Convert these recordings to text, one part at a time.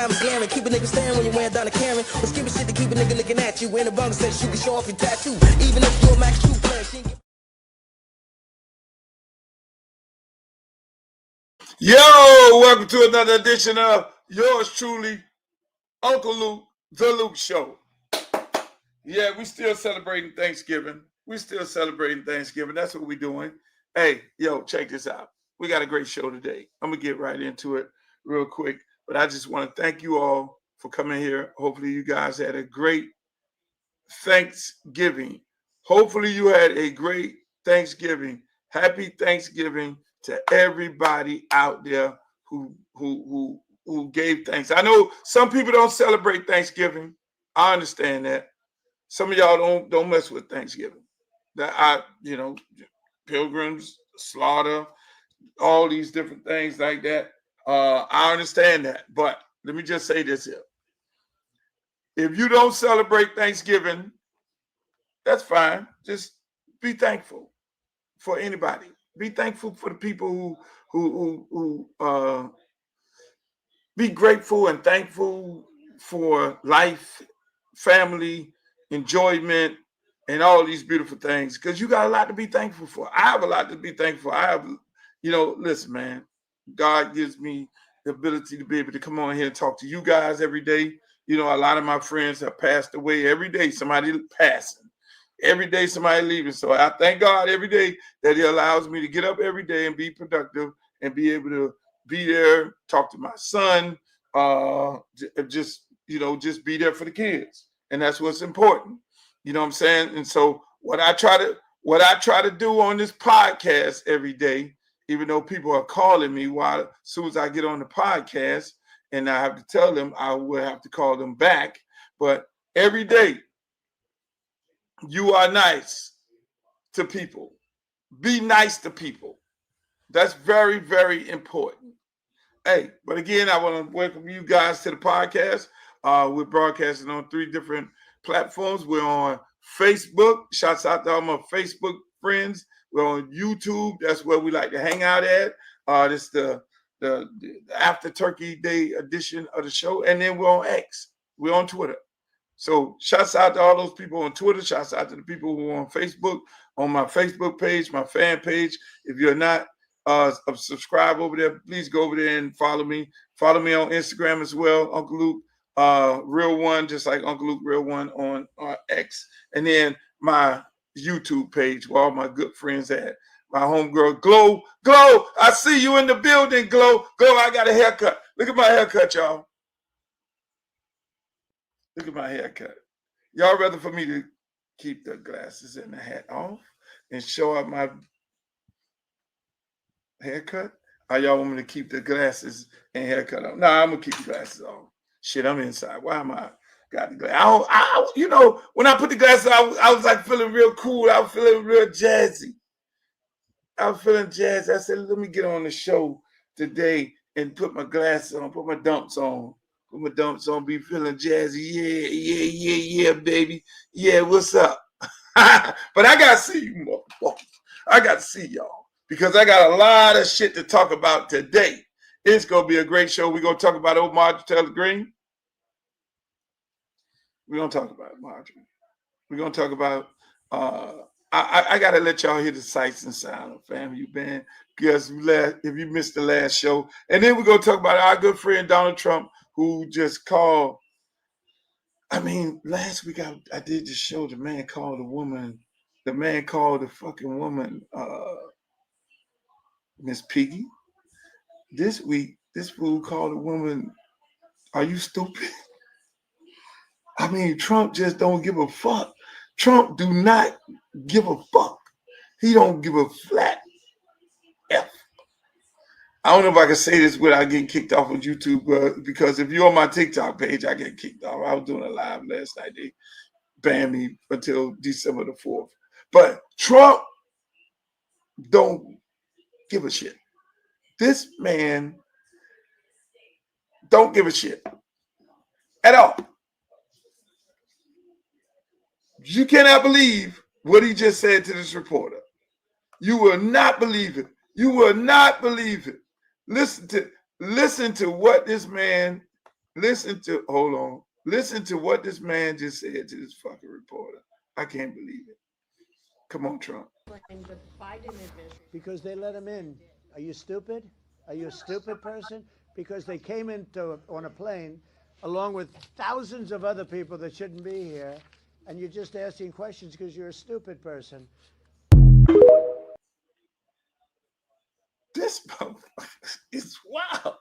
diamonds glaring. Keep a nigga staring when you're wearing down a Karen. Or skipping shit to keep a nigga looking at you. In the wrong sense, you can show off your tattoo. Even if you're a Max 2 player. Yo, welcome to another edition of yours truly, Uncle Luke, The Luke Show. Yeah, we still celebrating Thanksgiving. That's what we're doing. Hey, yo, check this out. We got a great show today. I'm going to get right into it real quick. But I just want to thank you all for coming here. Hopefully you guys had a great Thanksgiving. Hopefully you had a great Thanksgiving. Happy Thanksgiving to everybody out there who gave thanks. I know some people don't celebrate Thanksgiving. I understand that. Some of y'all don't mess with Thanksgiving. Pilgrims, slaughter, all these different things like that. I understand that. But let me just say this here. If you don't celebrate Thanksgiving, that's fine. Just be thankful for anybody. Be thankful for the people who be grateful and thankful for life, family, enjoyment, and all these beautiful things. Because you got a lot to be thankful for. I have a lot to be thankful for. Listen, man, God gives me the ability to be able to come on here and talk to you guys every day. A lot of my friends have passed away. Every day somebody passing. Every day somebody leaving. So I thank God every day that he allows me to get up every day and be productive and be able to be there, talk to my son, just be there for the kids. And that's what's important. You know what I'm saying? And so what I try to do on this podcast every day, even though people are calling me as soon as I get on the podcast, and I have to tell them I will have to call them back. But every day, you are nice to people. Be nice to people. That's very, very important. Hey, but again, I want to welcome you guys to the podcast. We're broadcasting on 3 different platforms. We're on Facebook. Shouts out to all my Facebook friends. We're on YouTube. That's where we like to hang out at. This is the after Turkey Day edition of the show. And then we're on X. We're on Twitter. So shouts out to all those people on Twitter. Shouts out to the people who are on Facebook, on my Facebook page, my fan page. If you're not subscribed over there, please go over there and follow me. Follow me on Instagram as well, Uncle Luke Real One, just like Uncle Luke Real One on X. And then my YouTube page where all my good friends at. My homegirl, Glow. Glow, I see you in the building, Glow. Glow, I got a haircut. Look at my haircut, y'all. Look at my haircut. Y'all rather for me to keep the glasses and the hat off and show up my haircut? Or y'all want me to keep the glasses and haircut on? No, I'm going to keep the glasses on. Shit, I'm inside. Why am I got the glasses? When I put the glasses on, I was like feeling real cool. I was feeling real jazzy. I was feeling jazzy. I said, let me get on the show today and put my glasses on, put my dumps on. Put my dumps on, be feeling jazzy. Yeah, baby. Yeah, what's up? But I got to see you, motherfuckers. I got to see y'all because I got a lot of shit to talk about today. It's going to be a great show. We're going to talk about old Marjorie Taylor Greene. We're going to talk about Marjorie. We're going to talk about, I got to let y'all hear the sights and sounds of Family Band because if you missed the last show. And then we're going to talk about our good friend Donald Trump, who just called. Last week I did the show. The man called the fucking woman, Miss Piggy. This week, this fool called a woman, are you stupid? Trump just don't give a fuck. Trump do not give a fuck. He don't give a flat F. I don't know if I can say this without getting kicked off of YouTube, because if you're on my TikTok page, I get kicked off. I was doing a live last night. They banned me until December the 4th. But Trump don't give a shit. This man don't give a shit at all. You cannot believe what he just said to this reporter. You will not believe it. You will not believe it. Listen to what this man Listen to what this man just said to this fucking reporter. I can't believe it. Come on, Trump. Because they let him in. Are you stupid? Are you a stupid person? Because they came on a plane along with thousands of other people that shouldn't be here, and you're just asking questions because you're a stupid person. This motherfucker is wild.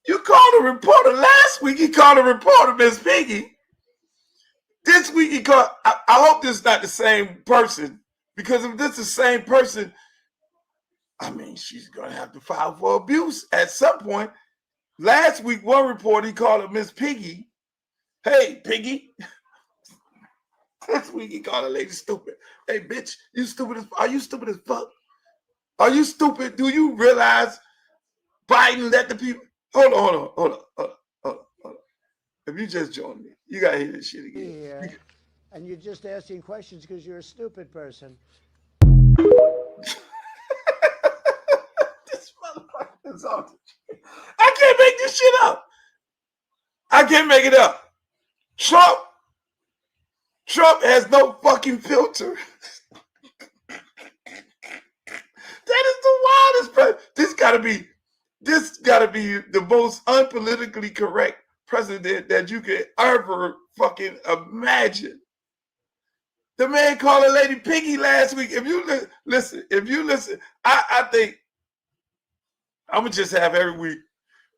You called a reporter last week. He called a reporter Miss Piggy. This week he called. I hope this is not the same person, because if this is the same person, I mean, she's gonna have to file for abuse at some point. Last week, one report he called her Miss Piggy. Hey, Piggy. This week he called a lady stupid. Hey, bitch, you stupid as? Are you stupid as fuck? Are you stupid? Do you realize Biden let the people? Hold on. If you just joined me, you gotta hear this shit again. Here, and you're just asking questions because you're a stupid person. This motherfucker is on the shit. I can't make this shit up. I can't make it up. Trump has no fucking filter. That is the wildest president. This gotta be the most unpolitically correct president that you could ever fucking imagine. The man called a lady Piggy last week. If you listen, I think I'm gonna just have every week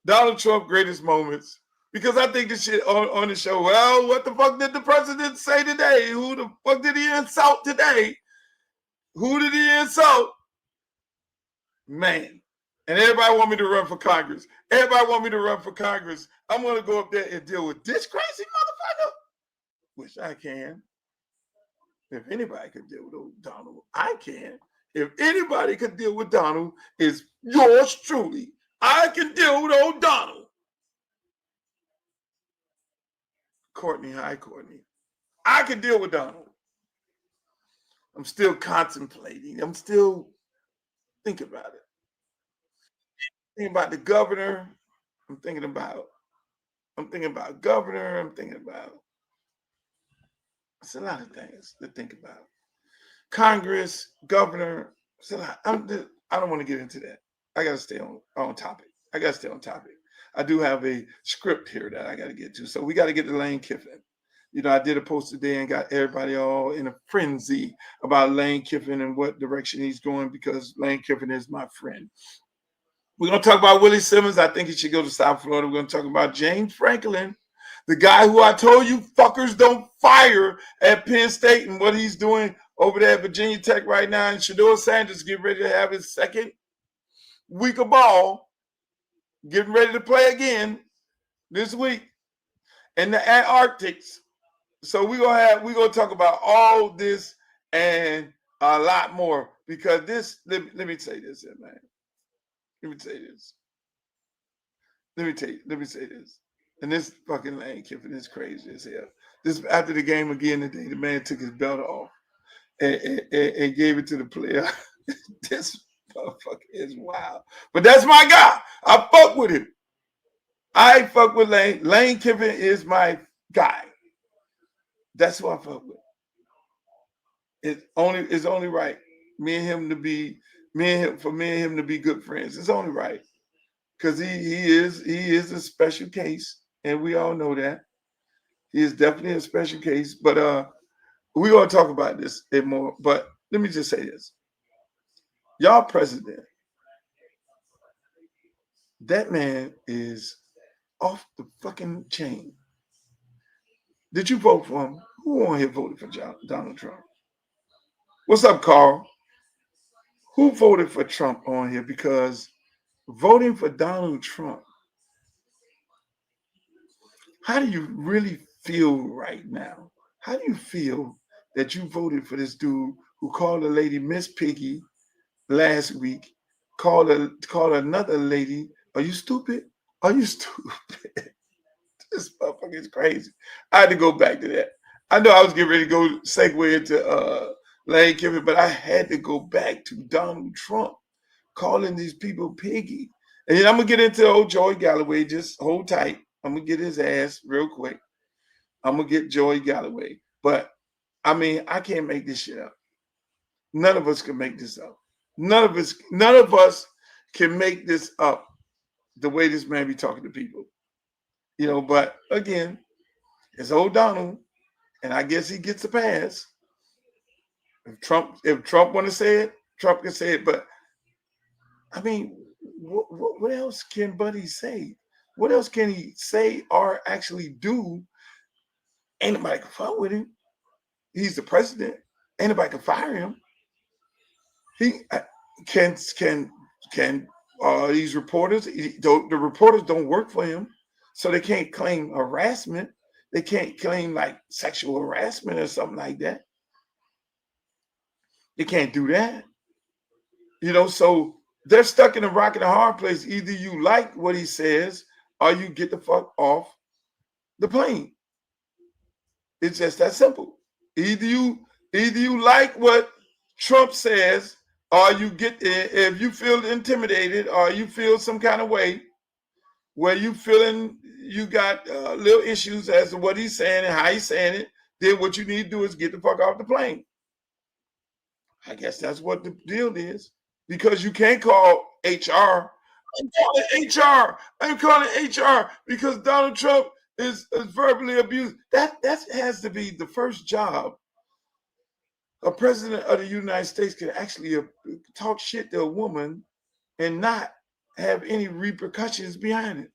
Donald Trump greatest moments, because I think this shit on the show. Well, what the fuck did the president say today? Who the fuck did he insult today? Who did he insult? Man. And everybody want me to run for Congress. I'm going to go up there and deal with this crazy motherfucker. Which I can. If anybody could deal with old Donald, I can. If anybody could deal with Donald, it's yours truly. I can deal with old Donald. Courtney, hi, Courtney. I can deal with Donald. I'm still contemplating. I'm still thinking about it. Thinking about the governor. I'm thinking about governor. It's a lot of things to think about. Congress, governor. It's a lot. I don't want to get into that. I got to stay on topic. I do have a script here that I got to get to. So we got to get to Lane Kiffin. You know, I did a post today and got everybody all in a frenzy about Lane Kiffin and what direction he's going, because Lane Kiffin is my friend. We're going to talk about Willie Simmons. I think he should go to South Florida. We're going to talk about James Franklin, the guy who I told you fuckers don't fire at Penn State, and what he's doing over there at Virginia Tech right now. And Shedeur Sanders getting ready to have his second week of ball, getting ready to play again this week in the Antarctics. So we're gonna talk about all this and a lot more, because this. Let me say this, man. Let me say this. And this fucking Lane Kiffin is crazy as hell. This after the game again today, the man took his belt off and gave it to the player. This motherfucker is wild. But that's my guy. I fuck with him. I fuck with Lane. Lane Kiffin is my guy. That's who I fuck with. It's only right. Me and him to be good friends. It's only right. Because he is a special case, and we all know that. He is definitely a special case. But we're gonna talk about this and more. But let me just say this. Y'all president, that man is off the fucking chain. Did you vote for him? Who on here voted for Donald Trump? What's up, Carl? Who voted for Trump on here? Because voting for Donald Trump, how do you really feel right now? How do you feel that you voted for this dude who called a lady Miss Piggy last week, called another lady, are you stupid? Are you stupid? This motherfucker is crazy. I had to go back to that. I know I was getting ready to go segue into Lane Kiffin, but I had to go back to Donald Trump calling these people piggy. And then I'm going to get into old Joey Galloway. Just hold tight. I'm gonna get his ass real quick. I'm gonna get Joey Galloway. But I mean, I can't make this shit up. None of us can make this up. None of us can make this up the way this man be talking to people. You know, but again, it's old Donald, and I guess he gets a pass. If Trump want to say it, Trump can say it. But I mean, what else can Buddy say? What else can he say or actually do? Ain't nobody can fuck with him. He's the president. Ain't nobody can fire him. He can these reporters. The reporters don't work for him, so they can't claim harassment. They can't claim like sexual harassment or something like that. They can't do that. You know, so they're stuck in a rock and a hard place. Either you like what he says or you get the fuck off the plane. It's just that simple. Either you like what Trump says, or you get, if you feel intimidated or you feel some kind of way where you feeling you got little issues as to what he's saying and how he's saying it, then what you need to do is get the fuck off the plane. I guess that's what the deal is, because you can't call HR. I'm calling HR because Donald Trump is verbally abused. That has to be the first job a president of the United States can actually talk shit to a woman and not have any repercussions behind it.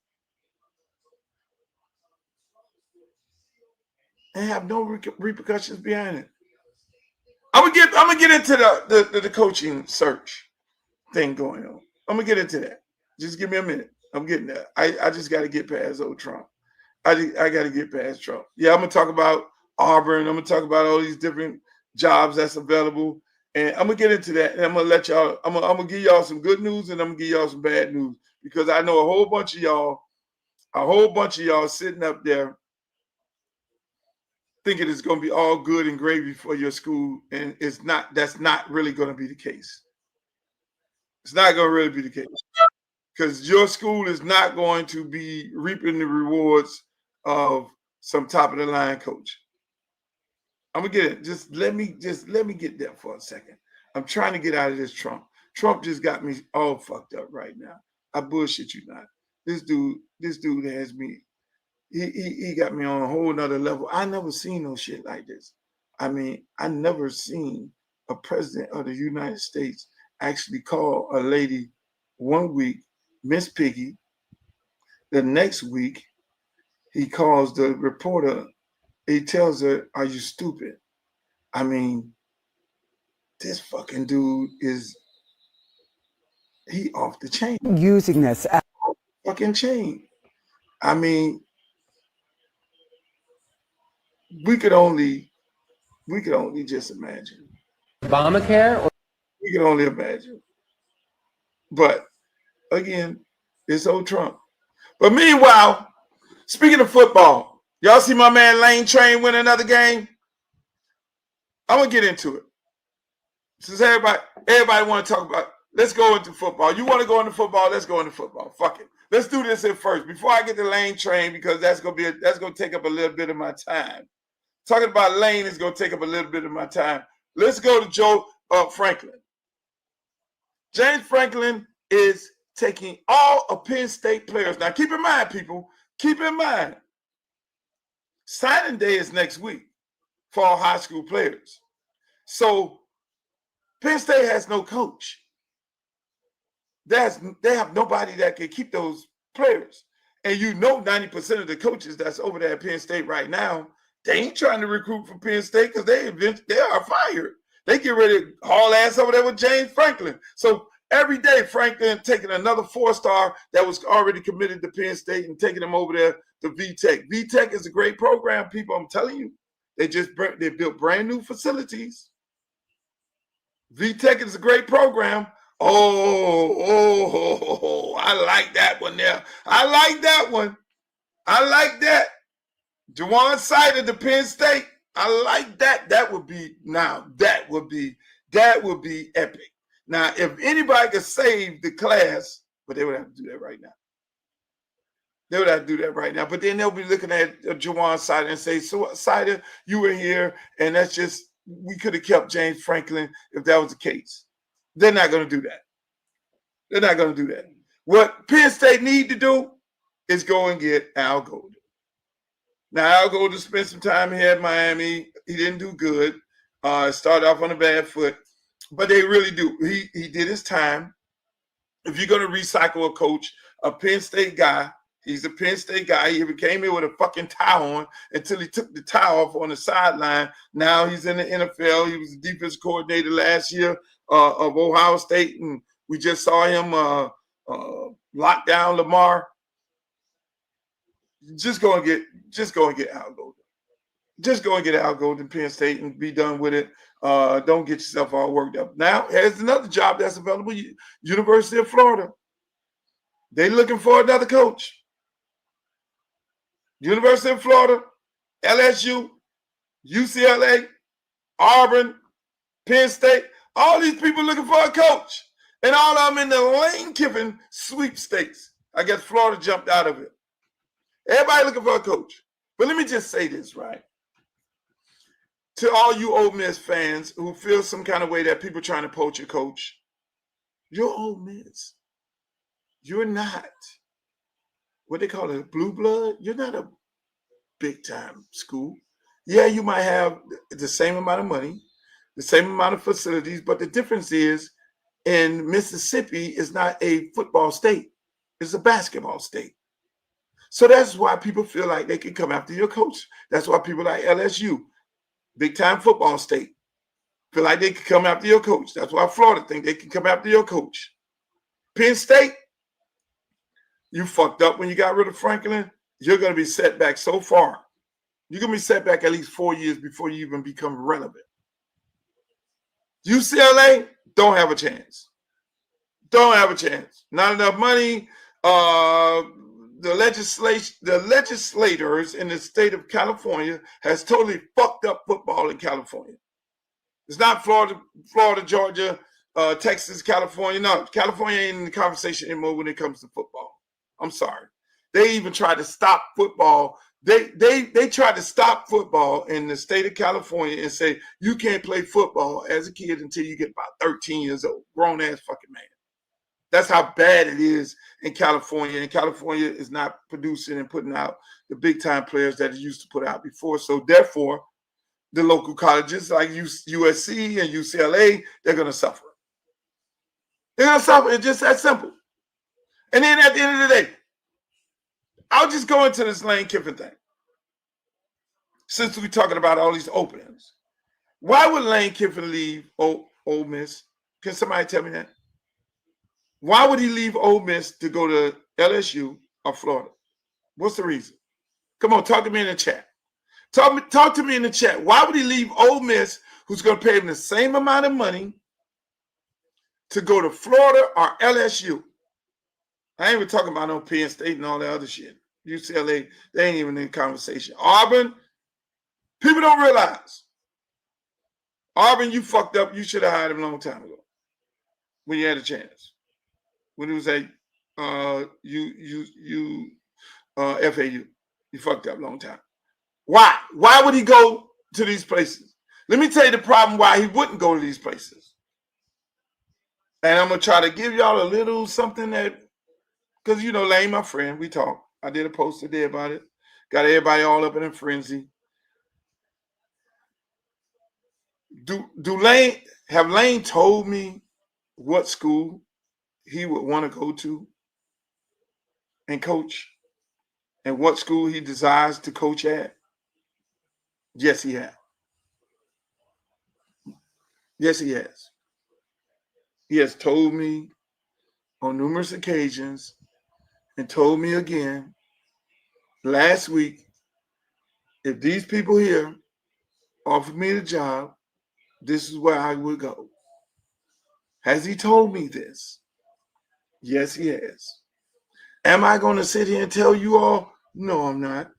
And have no repercussions behind it. I'm gonna get into the coaching search thing going on. I'm gonna get into that. Just give me a minute. I'm getting there. I just got to get past old Trump. I got to get past Trump. Yeah, I'm gonna talk about Auburn. I'm gonna talk about all these different jobs that's available, and I'm gonna get into that. And I'm gonna let y'all. I'm gonna give y'all some good news, and I'm gonna give y'all some bad news, because I know a whole bunch of y'all sitting up there thinking it's gonna be all good and gravy for your school, and it's not. That's not really gonna be the case. It's not gonna really be the case, because your school is not going to be reaping the rewards of some top of the line coach. I'm gonna get it. Just let me get there for a second. I'm trying to get out of this Trump. Trump just got me all fucked up right now. I bullshit you not. This dude has me. He got me on a whole nother level. I never seen no shit like this. I mean, I never seen a president of the United States actually call a lady one week Miss Piggy. The next week, he calls the reporter. He tells her, "Are you stupid?" I mean, this fucking dude he off the chain. Using this as fucking chain. I mean, we could only just imagine. Obamacare? We can only imagine. But again, it's old Trump. But meanwhile, speaking of football, y'all see my man Lane Train win another game? I'm gonna get into it. Since everybody want to talk about, let's go into football. You want to go into football? Let's go into football. Fuck it. Let's do this at first before I get to Lane Train, because that's gonna take up a little bit of my time. Talking about Lane is gonna take up a little bit of my time. Let's go to Joe Franklin. James Franklin is taking all of Penn State players. Now, keep in mind, people, signing day is next week for all high school players. So Penn State has no coach. They have nobody that can keep those players. And 90% of the coaches that's over there at Penn State right now, they ain't trying to recruit for Penn State, because they are fired. They get ready to haul ass over there with James Franklin. So every day, Franklin taking another 4-star that was already committed to Penn State and taking them over there to VTech. VTech is a great program, people. I'm telling you, they built brand new facilities. VTech is a great program. Oh, I like that one there. I like that one. I like that. Juwan Sider to Penn State. I like that. That would be epic. Now, if anybody could save the class, but they would have to do that right now. They would have to do that right now. But then they'll be looking at Jawan Sider and say, so Sider, you were here, and that's just, we could have kept James Franklin if that was the case. They're not going to do that. They're not going to do that. What Penn State need to do is go and get Al Golden. Now, Al Golden spent some time here at Miami. He didn't do good. Started off on a bad foot. But they really do. He did his time. If you're going to recycle a coach, a Penn State guy, he's a Penn State guy. He came here with a fucking tie on until he took the tie off on the sideline. Now he's in the NFL. He was the defense coordinator last year of Ohio State, and we just saw him lock down Lamar. Just go and get Al Golden. Just go and get Al Golden, Penn State, and be done with it. Don't get yourself all worked up. Now, here's another job that's available, University of Florida. They're looking for another coach. University of Florida, LSU, UCLA, Auburn, Penn State, all these people looking for a coach. And all of them in the Lane Kiffin sweepstakes. I guess Florida jumped out of it. Everybody looking for a coach. But let me just say this, right? To all you Ole Miss fans who feel some kind of way that people trying to poach a coach, you're Ole Miss. You're not what they call it, blue blood. You're not a big-time school. Yeah, you might have the same amount of money, the same amount of facilities, but the difference is in Mississippi is not a football state. It's a basketball state. So that's why people feel like they can come after your coach. That's why people like LSU, big-time football state, feel like they can come after your coach. That's why Florida think they can come after your coach. Penn State, you fucked up when you got rid of Franklin. You're going to be set back so far. You're going to be set back at least 4 years before you even become relevant. UCLA, don't have a chance. Don't have a chance. Not enough money. The legislators in the state of California has totally fucked up football in California. It's not Florida, Georgia, Texas, California. No, California ain't in the conversation anymore when it comes to football. I'm sorry. They even tried to stop football. They tried to stop football in the state of California and say you can't play football as a kid until you get about 13 years old. Grown ass fucking man. That's how bad it is in California. And California is not producing and putting out the big time players that it used to put out before. So therefore, the local colleges like USC and UCLA, they're going to suffer. They're going to suffer. It's just that simple. And then at the end of the day, I'll just go into this Lane Kiffin thing. Since we're talking about all these openings, why would Lane Kiffin leave Ole Miss? Can somebody tell me that? Why would he leave Ole Miss to go to LSU or Florida? What's the reason? Come on, talk to me in the chat. Talk to me in the chat. Why would he leave Ole Miss, who's going to pay him the same amount of money, to go to Florida or LSU? I ain't even talking about no Penn State and all that other shit. UCLA, they ain't even in the conversation. Auburn, people don't realize. Auburn, you fucked up. You should have hired him a long time ago when you had a chance. When it was at FAU. You fucked up a long time. Why? Why would he go to these places? Let me tell you the problem why he wouldn't go to these places. And I'm going to try to give y'all a little something that, because, you know, Lane, my friend, we talk. I did a post today about it. Got everybody all up in a frenzy. Have Lane told me what school he would want to go to and coach, and what school he desires to coach at? Yes, he has. Yes, he has. He has told me on numerous occasions and told me again last week, if these people here offered me the job, this is where I would go. Has he told me this? Yes, he has. Am I going to sit here and tell you all? No, I'm not.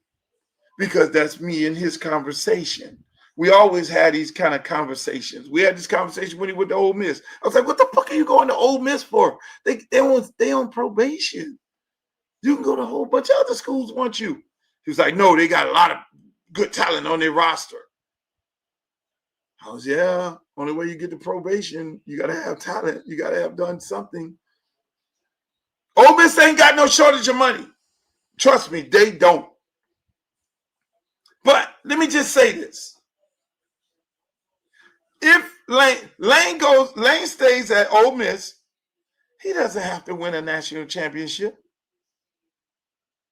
Because that's me and his conversation. We always had these kind of conversations. We had this conversation when he went to Ole Miss. I was like, what the fuck are you going to Ole Miss for? They on probation. You can go to a whole bunch of other schools want you. He was like, no, they got a lot of good talent on their roster. I was, yeah, only way you get the probation, you got to have talent. You got to have done something. Ole Miss ain't got no shortage of money. Trust me, they don't. But let me just say this. If Lane stays at Ole Miss, he doesn't have to win a national championship.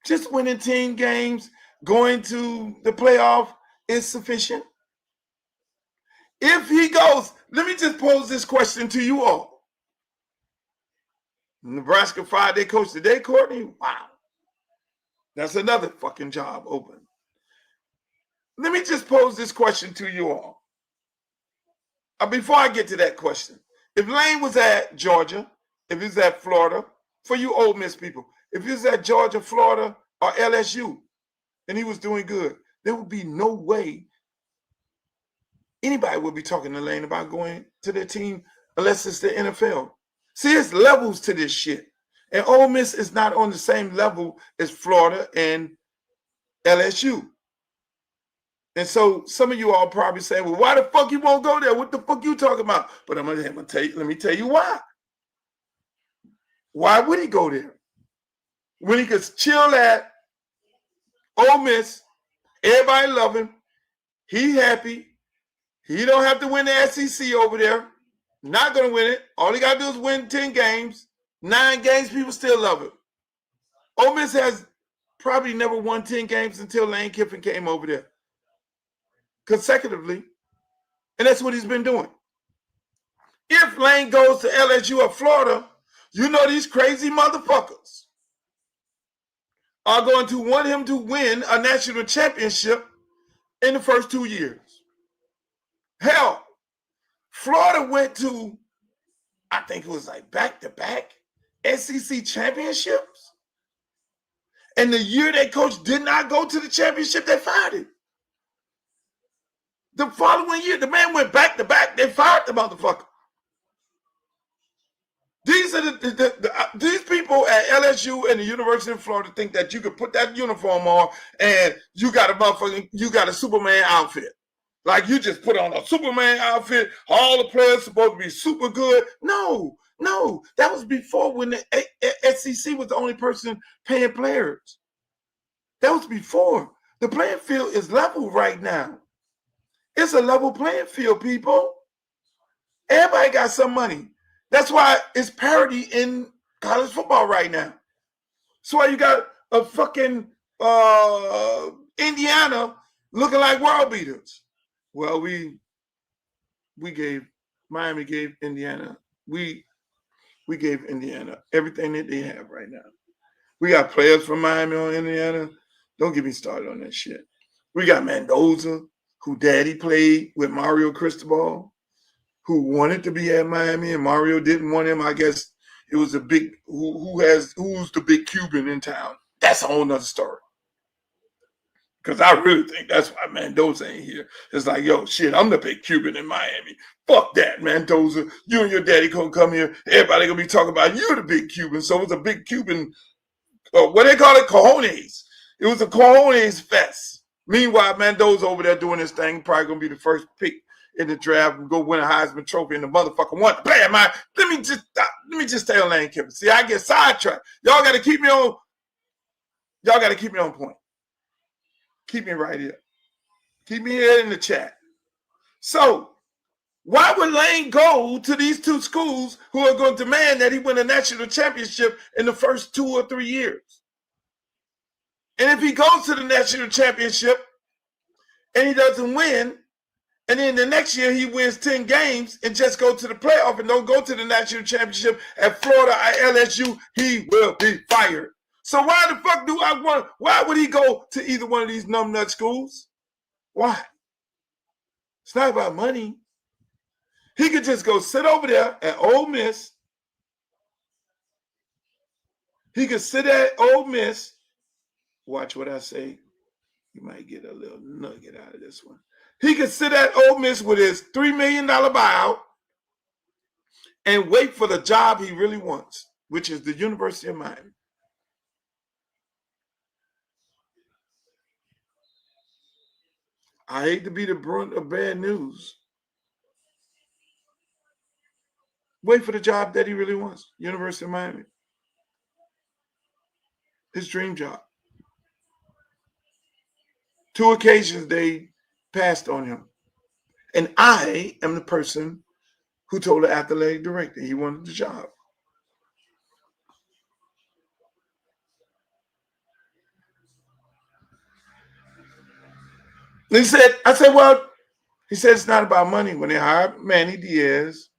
Just winning 10 games, going to the playoff is sufficient. If he goes, let me just pose this question to you all. Nebraska fired their coach today, Courtney? Wow. That's another fucking job open. Let me just pose this question to you all. Before I get to that question, if Lane was at Georgia, if he was at Florida, for you Ole Miss people, if he was at Georgia, Florida, or LSU, and he was doing good, there would be no way anybody would be talking to Lane about going to their team unless it's the NFL. See, it's levels to this shit. And Ole Miss is not on the same level as Florida and LSU. And so some of you all probably saying, well, why the fuck you won't go there? What the fuck you talking about? But let me tell you why. Why would he go there? When he could chill at Ole Miss, everybody love him, he happy, he don't have to win the SEC over there, not going to win it. All he got to do is win 10 games, 9 games, people still love him. Ole Miss has probably never won 10 games until Lane Kiffin came over there consecutively, and that's what he's been doing. If Lane goes to LSU or Florida, you know these crazy motherfuckers are going to want him to win a national championship in the first 2 years. Hell, Florida went to, I think it was like back-to-back SEC championships. And the year that coach did not go to the championship, they fired him. The following year, the man went back-to-back, they fired the motherfucker. These are these people at LSU and the University of Florida think that you could put that uniform on and you got a Superman outfit. Like you just put on a Superman outfit, all the players supposed to be super good. No, that was before when the SEC was the only person paying players. That was before. The playing field is level right now. It's a level playing field, people. Everybody got some money. That's why it's parity in college football right now. That's why you got a fucking Indiana looking like world beaters. Well, Miami gave Indiana, we gave Indiana everything that they have right now. We got players from Miami on Indiana. Don't get me started on that shit. We got Mendoza, who daddy played with Mario Cristobal, who wanted to be at Miami and Mario didn't want him. I guess it was a big, who's the big Cuban in town. That's a whole nother story. Because I really think that's why Mendoza ain't here. It's like, yo, shit, I'm the big Cuban in Miami. Fuck that, Mendoza. You and your daddy gonna come here. Everybody gonna be talking about you the big Cuban. So it was a big Cuban, what they call it, cojones. It was a cojones fest. Meanwhile, Mendoza over there doing his thing, probably gonna be the first pick in the draft and go win a Heisman Trophy, and the motherfucker want to play at my. Let me just tell Lane Kiffin. See, I get sidetracked. Y'all got to keep me on. Y'all got to keep me on point. Keep me right here. Keep me here in the chat. So, why would Lane go to these two schools who are going to demand that he win a national championship in the first 2 or 3 years? And if he goes to the national championship and he doesn't win, and then the next year he wins 10 games and just go to the playoff and don't go to the national championship at Florida or LSU, he will be fired. So why the fuck why would he go to either one of these numbnut schools? Why? It's not about money. He could just go sit over there at Ole Miss. He could sit at Ole Miss. Watch what I say. You might get a little nugget out of this one. He could sit at Ole Miss with his $3 million buyout and wait for the job he really wants, which is the University of Miami. I hate to be the brunt of bad news. Wait for the job that he really wants. University of Miami. His dream job. 2 occasions they passed on him. And I am the person who told the athletic director he wanted the job. And I said, well, he said it's not about money. When they hired Manny Diaz,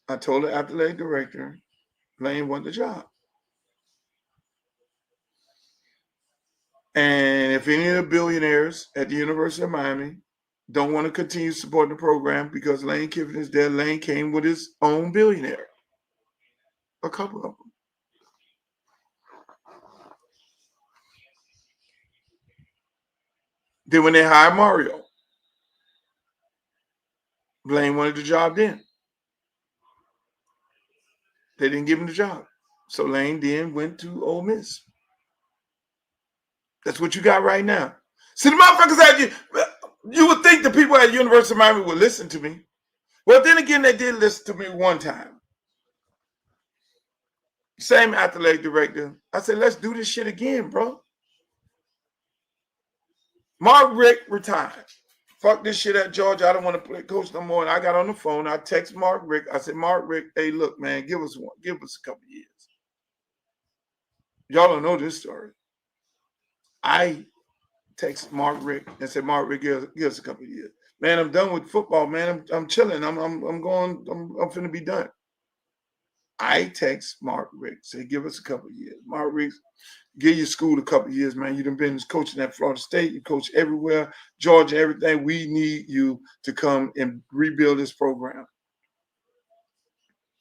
I told the athletic director, Lane wanted the job. And if any of the billionaires at the University of Miami don't want to continue supporting the program because Lane Kiffin is there, Lane came with his own billionaire. A couple of them. Then when they hired Mario, Lane wanted the job then. They didn't give him the job. So Lane then went to Ole Miss. That's what you got right now. See, the motherfuckers at you would think the people at the University of Miami would listen to me. Well, then again, they did listen to me one time. Same athletic director. I said, let's do this shit again, bro. Mark Richt retired. Fuck this shit at Georgia. I don't want to play coach no more. And I got on the phone. I text Mark Richt. I said, Mark Richt, hey, look, man, give us a couple years. Y'all don't know this story. I text Mark Richt and said, Mark Richt, give us a couple years. Man, I'm done with football, man. I'm chilling. I'm finna be done. I text Mark Richt, say, give us a couple years. Mark Richt, give your school a couple years, man. You done been coaching at Florida State. You coach everywhere, Georgia, everything. We need you to come and rebuild this program.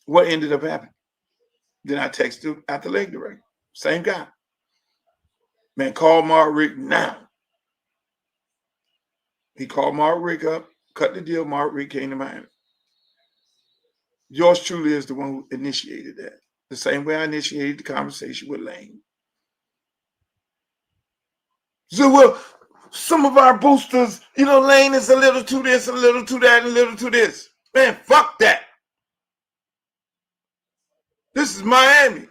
What ended up happening? Then I texted the athletic director. Same guy. Man, call Mark Richt now. He called Mark Richt up, cut the deal. Mark Richt came to Miami. Yours truly is the one who initiated that. The same way I initiated the conversation with Lane. So, well, some of our boosters, Lane is a little to this, a little to that, and a little to this. Man, fuck that. This is Miami.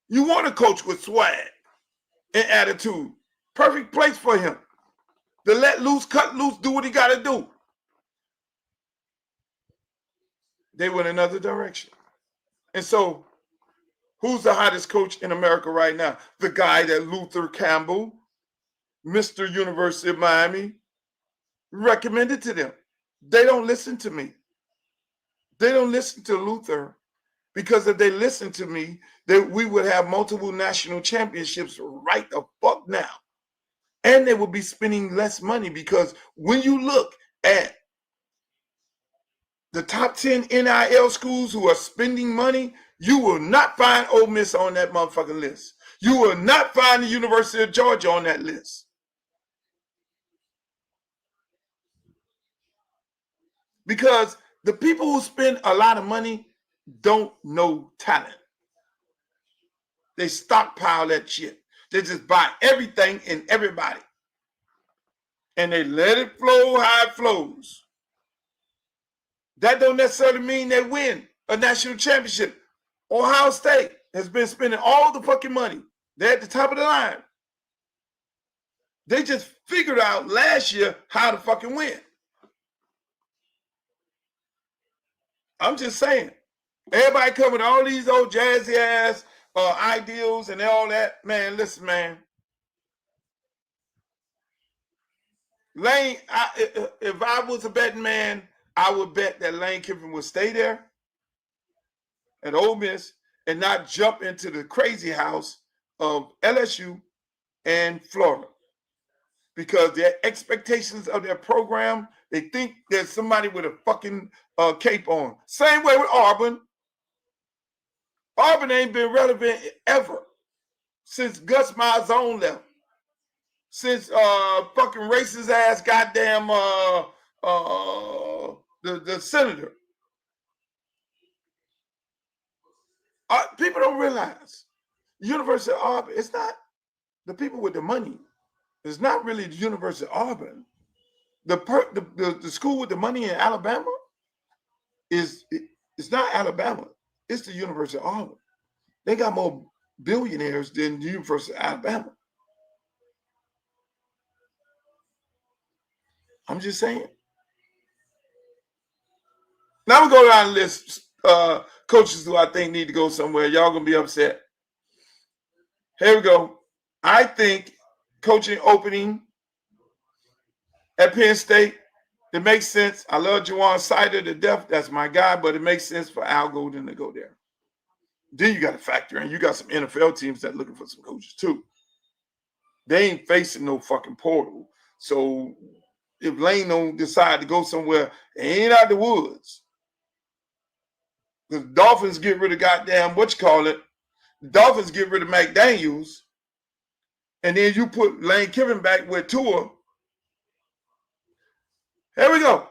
You want to coach with swag and attitude. Perfect place for him. To let loose, cut loose, do what he got to do. They went another direction. And so, who's the hottest coach in America right now? The guy that Luther Campbell, Mr. University of Miami, recommended to them. They don't listen to me. They don't listen to Luther, because if they listen to me, we would have multiple national championships right the fuck now. And they would be spending less money, because when you look at the top 10 NIL schools who are spending money, you will not find Ole Miss on that motherfucking list. You will not find the University of Georgia on that list. Because the people who spend a lot of money don't know talent. They stockpile that shit. They just buy everything and everybody. And they let it flow how it flows. That don't necessarily mean they win a national championship. Ohio State has been spending all the fucking money. They're at the top of the line. They just figured out last year how to fucking win. I'm just saying. Everybody coming with all these old jazzy ass ideals and all that. Man, listen, man. Lane, if I was a betting man, I would bet that Lane Kiffin would stay there at Ole Miss and not jump into the crazy house of LSU and Florida. Because their expectations of their program, they think there's somebody with a fucking cape on. Same way with Auburn. Auburn ain't been relevant ever since Gus Malzahn left. Since fucking racist ass goddamn the senator. People don't realize University of Auburn, it's not the people with the money It's not really the University of Auburn. The school with the money in Alabama it's not Alabama. It's the University of Auburn. They got more billionaires than the University of Alabama. I'm just saying. Now we go down the list. Coaches who I think need to go somewhere. Y'all gonna be upset. Here we go. I think coaching opening at Penn State, it makes sense. I love Juwan Sider to death. That's my guy, but it makes sense for Al Golden to go there. Then you got to factor in, you got some NFL teams that are looking for some coaches too. They ain't facing no fucking portal. So if Lane don't decide to go somewhere, it ain't out the woods. The Dolphins get rid of goddamn, the Dolphins get rid of McDaniels, and then you put Lane Kiffin back with Tua. Here we go.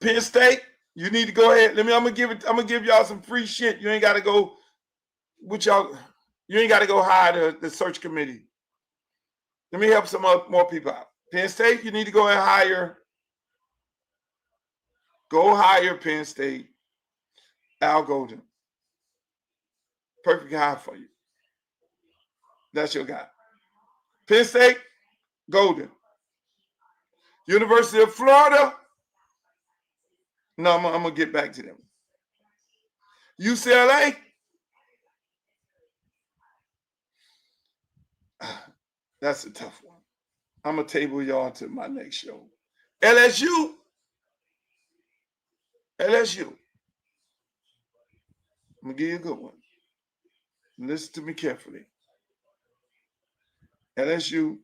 Penn State, you need to go ahead. I'm gonna give y'all some free shit. You ain't gotta go with y'all, you ain't gotta go hire the search committee. Let me help some more people out. Penn State, you need to go and hire Penn State, Al Golden. Perfect hire for you. That's your guy. Penn State, Golden. University of Florida. No, I'm going to get back to them. UCLA. That's a tough one. I'm going to table y'all to my next show. LSU. I'm going to give you a good one. Listen to me carefully. LSU,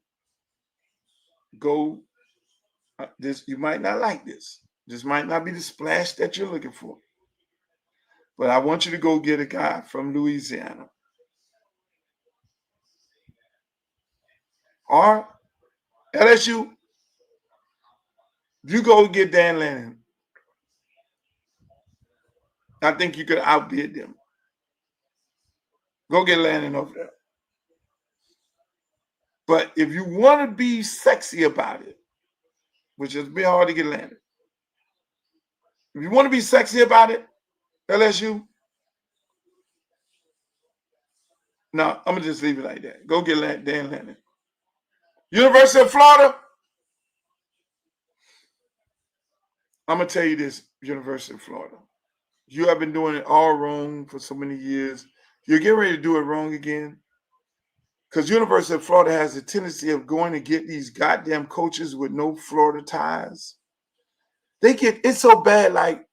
go. This you might not like this. This might not be the splash that you're looking for. But I want you to go get a guy from Louisiana. Or LSU, you go get Dan Lanning. I think you could outbid them. Go get Lanning over there. But if you want to be sexy about it, which is be hard to get Lanning. If you want to be sexy about it, LSU, no, I'm going to just leave it like that. Go get Dan Lanning. University of Florida, I'm going to tell you this, University of Florida. You have been doing it all wrong for so many years. You're getting ready to do it wrong again. Because University of Florida has a tendency of going to get these goddamn coaches with no Florida ties. It's so bad, like,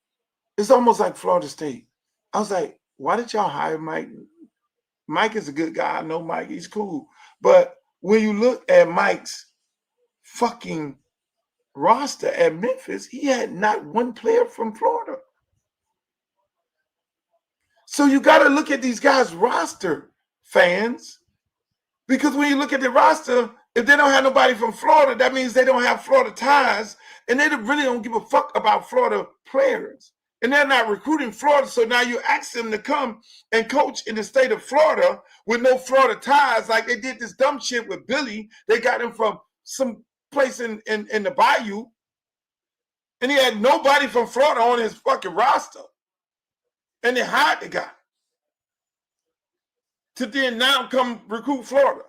it's almost like Florida State. I was like, why did y'all hire Mike? Mike is a good guy. I know Mike. He's cool. But when you look at Mike's fucking roster at Memphis, he had not one player from Florida. So you got to look at these guys' roster, fans. Because when you look at the roster, if they don't have nobody from Florida, that means they don't have Florida ties, and they really don't give a fuck about Florida players. And they're not recruiting Florida, so now you ask them to come and coach in the state of Florida with no Florida ties, like they did this dumb shit with Billy. They got him from some place in the bayou, and he had nobody from Florida on his fucking roster. And they hired the guy to then now come recruit Florida.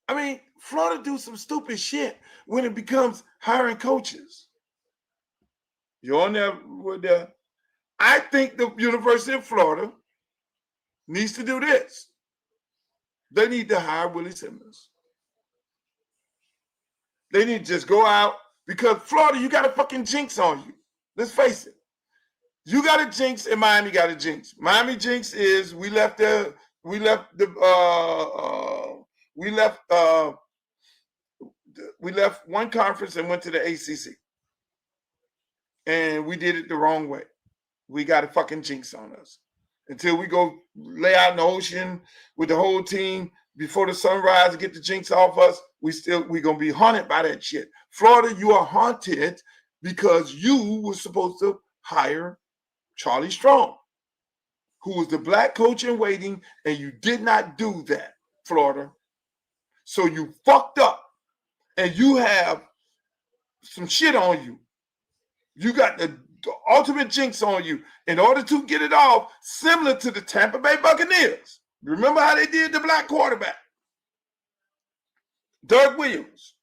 I mean, Florida do some stupid shit when it becomes hiring coaches. You're on there with that. I think the University of Florida needs to do this. They need to hire Willie Simmons. They need to just go out, because Florida, you got a fucking jinx on you. Let's face it. You got a jinx and Miami got a jinx. Miami jinx is we left one conference and went to the ACC. And we did it the wrong way. We got a fucking jinx on us. Until we go lay out in the ocean with the whole team before the sunrise and get the jinx off us, we gonna be haunted by that shit. Florida, you are haunted because you were supposed to hire Charlie Strong, who was the black coach in waiting, and you did not do that, Florida. So you fucked up and you have some shit on you. You got the ultimate jinx on you in order to get it off, similar to the Tampa Bay Buccaneers. Remember how they did the black quarterback, Doug Williams?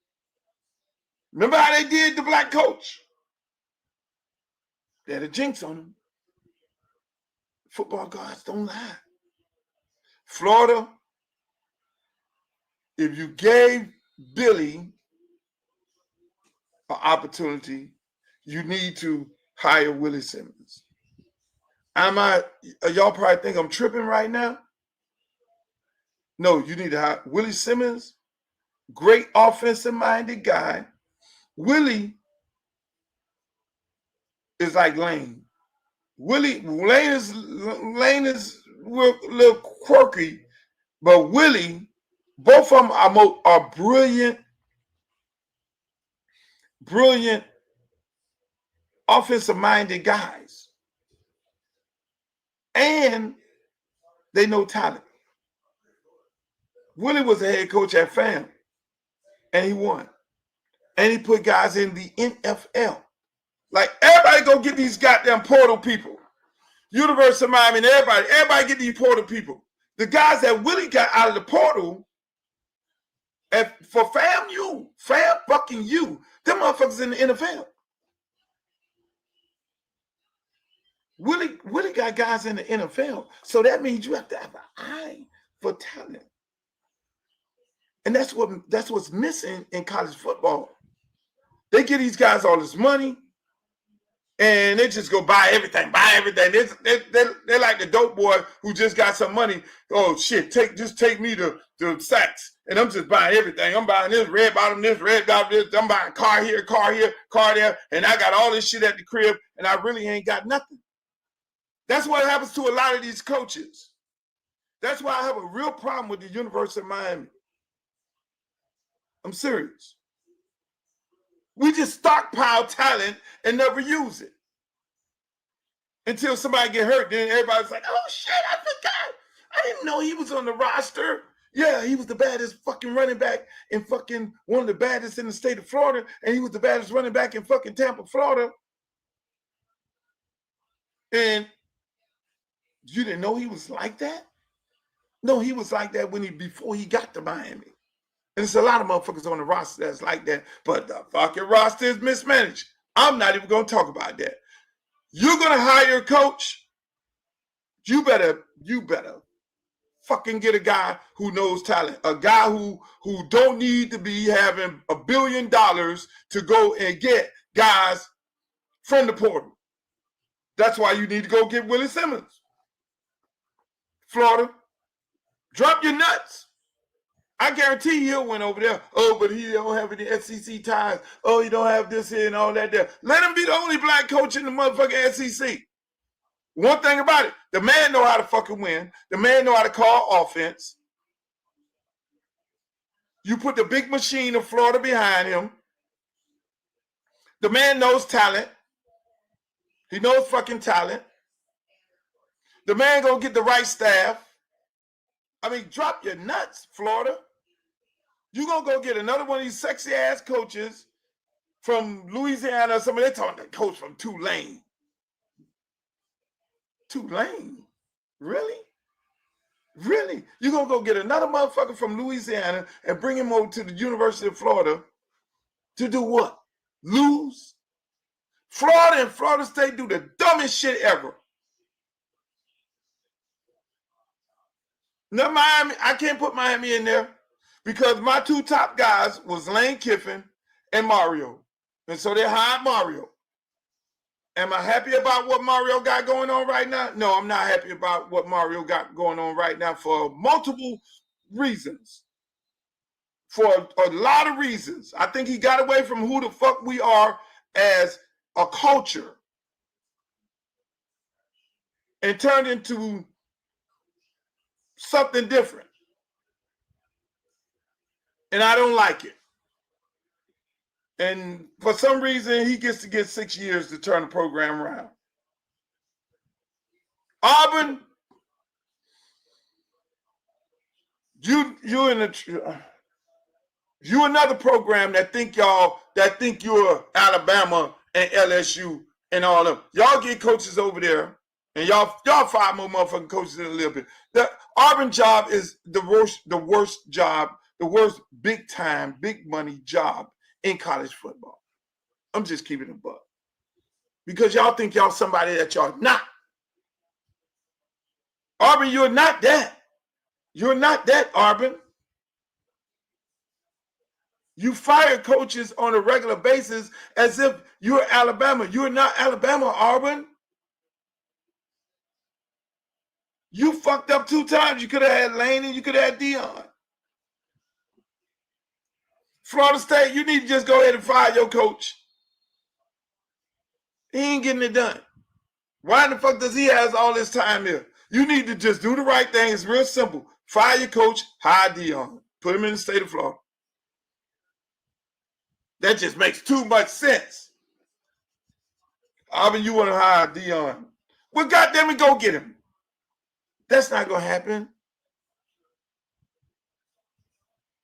Remember how they did the black coach? They had a jinx on them. Football gods don't lie. Florida, if you gave Billy an opportunity, you need to hire Willie Simmons. Y'all probably think I'm tripping right now. No, you need to hire Willie Simmons, great offensive-minded guy. Willie is like Lane. Lane is a little quirky, but Willie, both of them are brilliant offensive-minded guys. And they know talent. Willie was a head coach at FAM, and he won. And he put guys in the NFL. Like, everybody go get these goddamn portal people. University of Miami and everybody get these portal people. The guys that Willie got out of the portal, and for fam fucking you, them motherfuckers in the NFL. Willie got guys in the NFL. So that means you have to have an eye for talent. And that's what's missing in college football. They give these guys all this money, and they just go buy everything. They're like the dope boy who just got some money. Oh shit, just take me to Saks, and I'm just buying everything. I'm buying this red bottom, this. I'm buying car here, car there, and I got all this shit at the crib, and I really ain't got nothing. That's what happens to a lot of these coaches. That's why I have a real problem with the University of Miami. I'm serious. We just stockpile talent and never use it. Until somebody get hurt, then everybody's like, oh shit, I forgot. I didn't know he was on the roster. Yeah, he was the baddest fucking running back in fucking one of the baddest in the state of Florida, and he was the baddest running back in fucking Tampa, Florida. And you didn't know he was like that? No, he was like that before he got to Miami. And there's a lot of motherfuckers on the roster that's like that, but the fucking roster is mismanaged. I'm not even going to talk about that. You're going to hire a coach, you better fucking get a guy who knows talent, a guy who don't need to be having $1 billion to go and get guys from the portal. That's why you need to go get Willie Simmons. Florida, drop your nuts. I guarantee he'll win over there. Oh, but he don't have any SEC ties. Oh, he don't have this here and all that there. Let him be the only black coach in the motherfucking SEC. One thing about it, the man know how to fucking win. The man know how to call offense. You put the big machine of Florida behind him. The man knows talent. He knows fucking talent. The man gonna get the right staff. I mean, drop your nuts, Florida. You gonna go get another one of these sexy ass coaches from Louisiana or somebody. They're talking the coach from Tulane. Tulane? Really? Really? You gonna go get another motherfucker from Louisiana and bring him over to the University of Florida to do what? Lose? Florida and Florida State do the dumbest shit ever. Now Miami, I can't put Miami in there because my two top guys was Lane Kiffin and Mario. And so they hired Mario. Am I happy about what Mario got going on right now? No, I'm not happy about what Mario got going on right now for multiple reasons. For a lot of reasons. I think he got away from who the fuck we are as a culture and turned into something different. And I don't like it. And for some reason, he gets to get 6 years to turn the program around. Auburn, you in the You another program that think you're Alabama and LSU and all of them. Y'all get coaches over there, and y'all 5 more motherfucking coaches in a little bit. The Auburn job is the worst job, the worst big time, big money job in college football. I'm just keeping it a buck. Because y'all think y'all somebody that y'all not. Auburn, you're not that. You're not that, Auburn. You fire coaches on a regular basis as if you're Alabama. You're not Alabama, Auburn. You fucked up 2 times. You could have had Lane and you could have had Dion. Florida State, you need to just go ahead and fire your coach. He ain't getting it done. Why in the fuck does he have all this time here? You need to just do the right thing. It's real simple. Fire your coach, hire Dion. Put him in the state of Florida. That just makes too much sense. Auburn, you want to hire Dion. Well, goddamn it, go get him. That's not going to happen.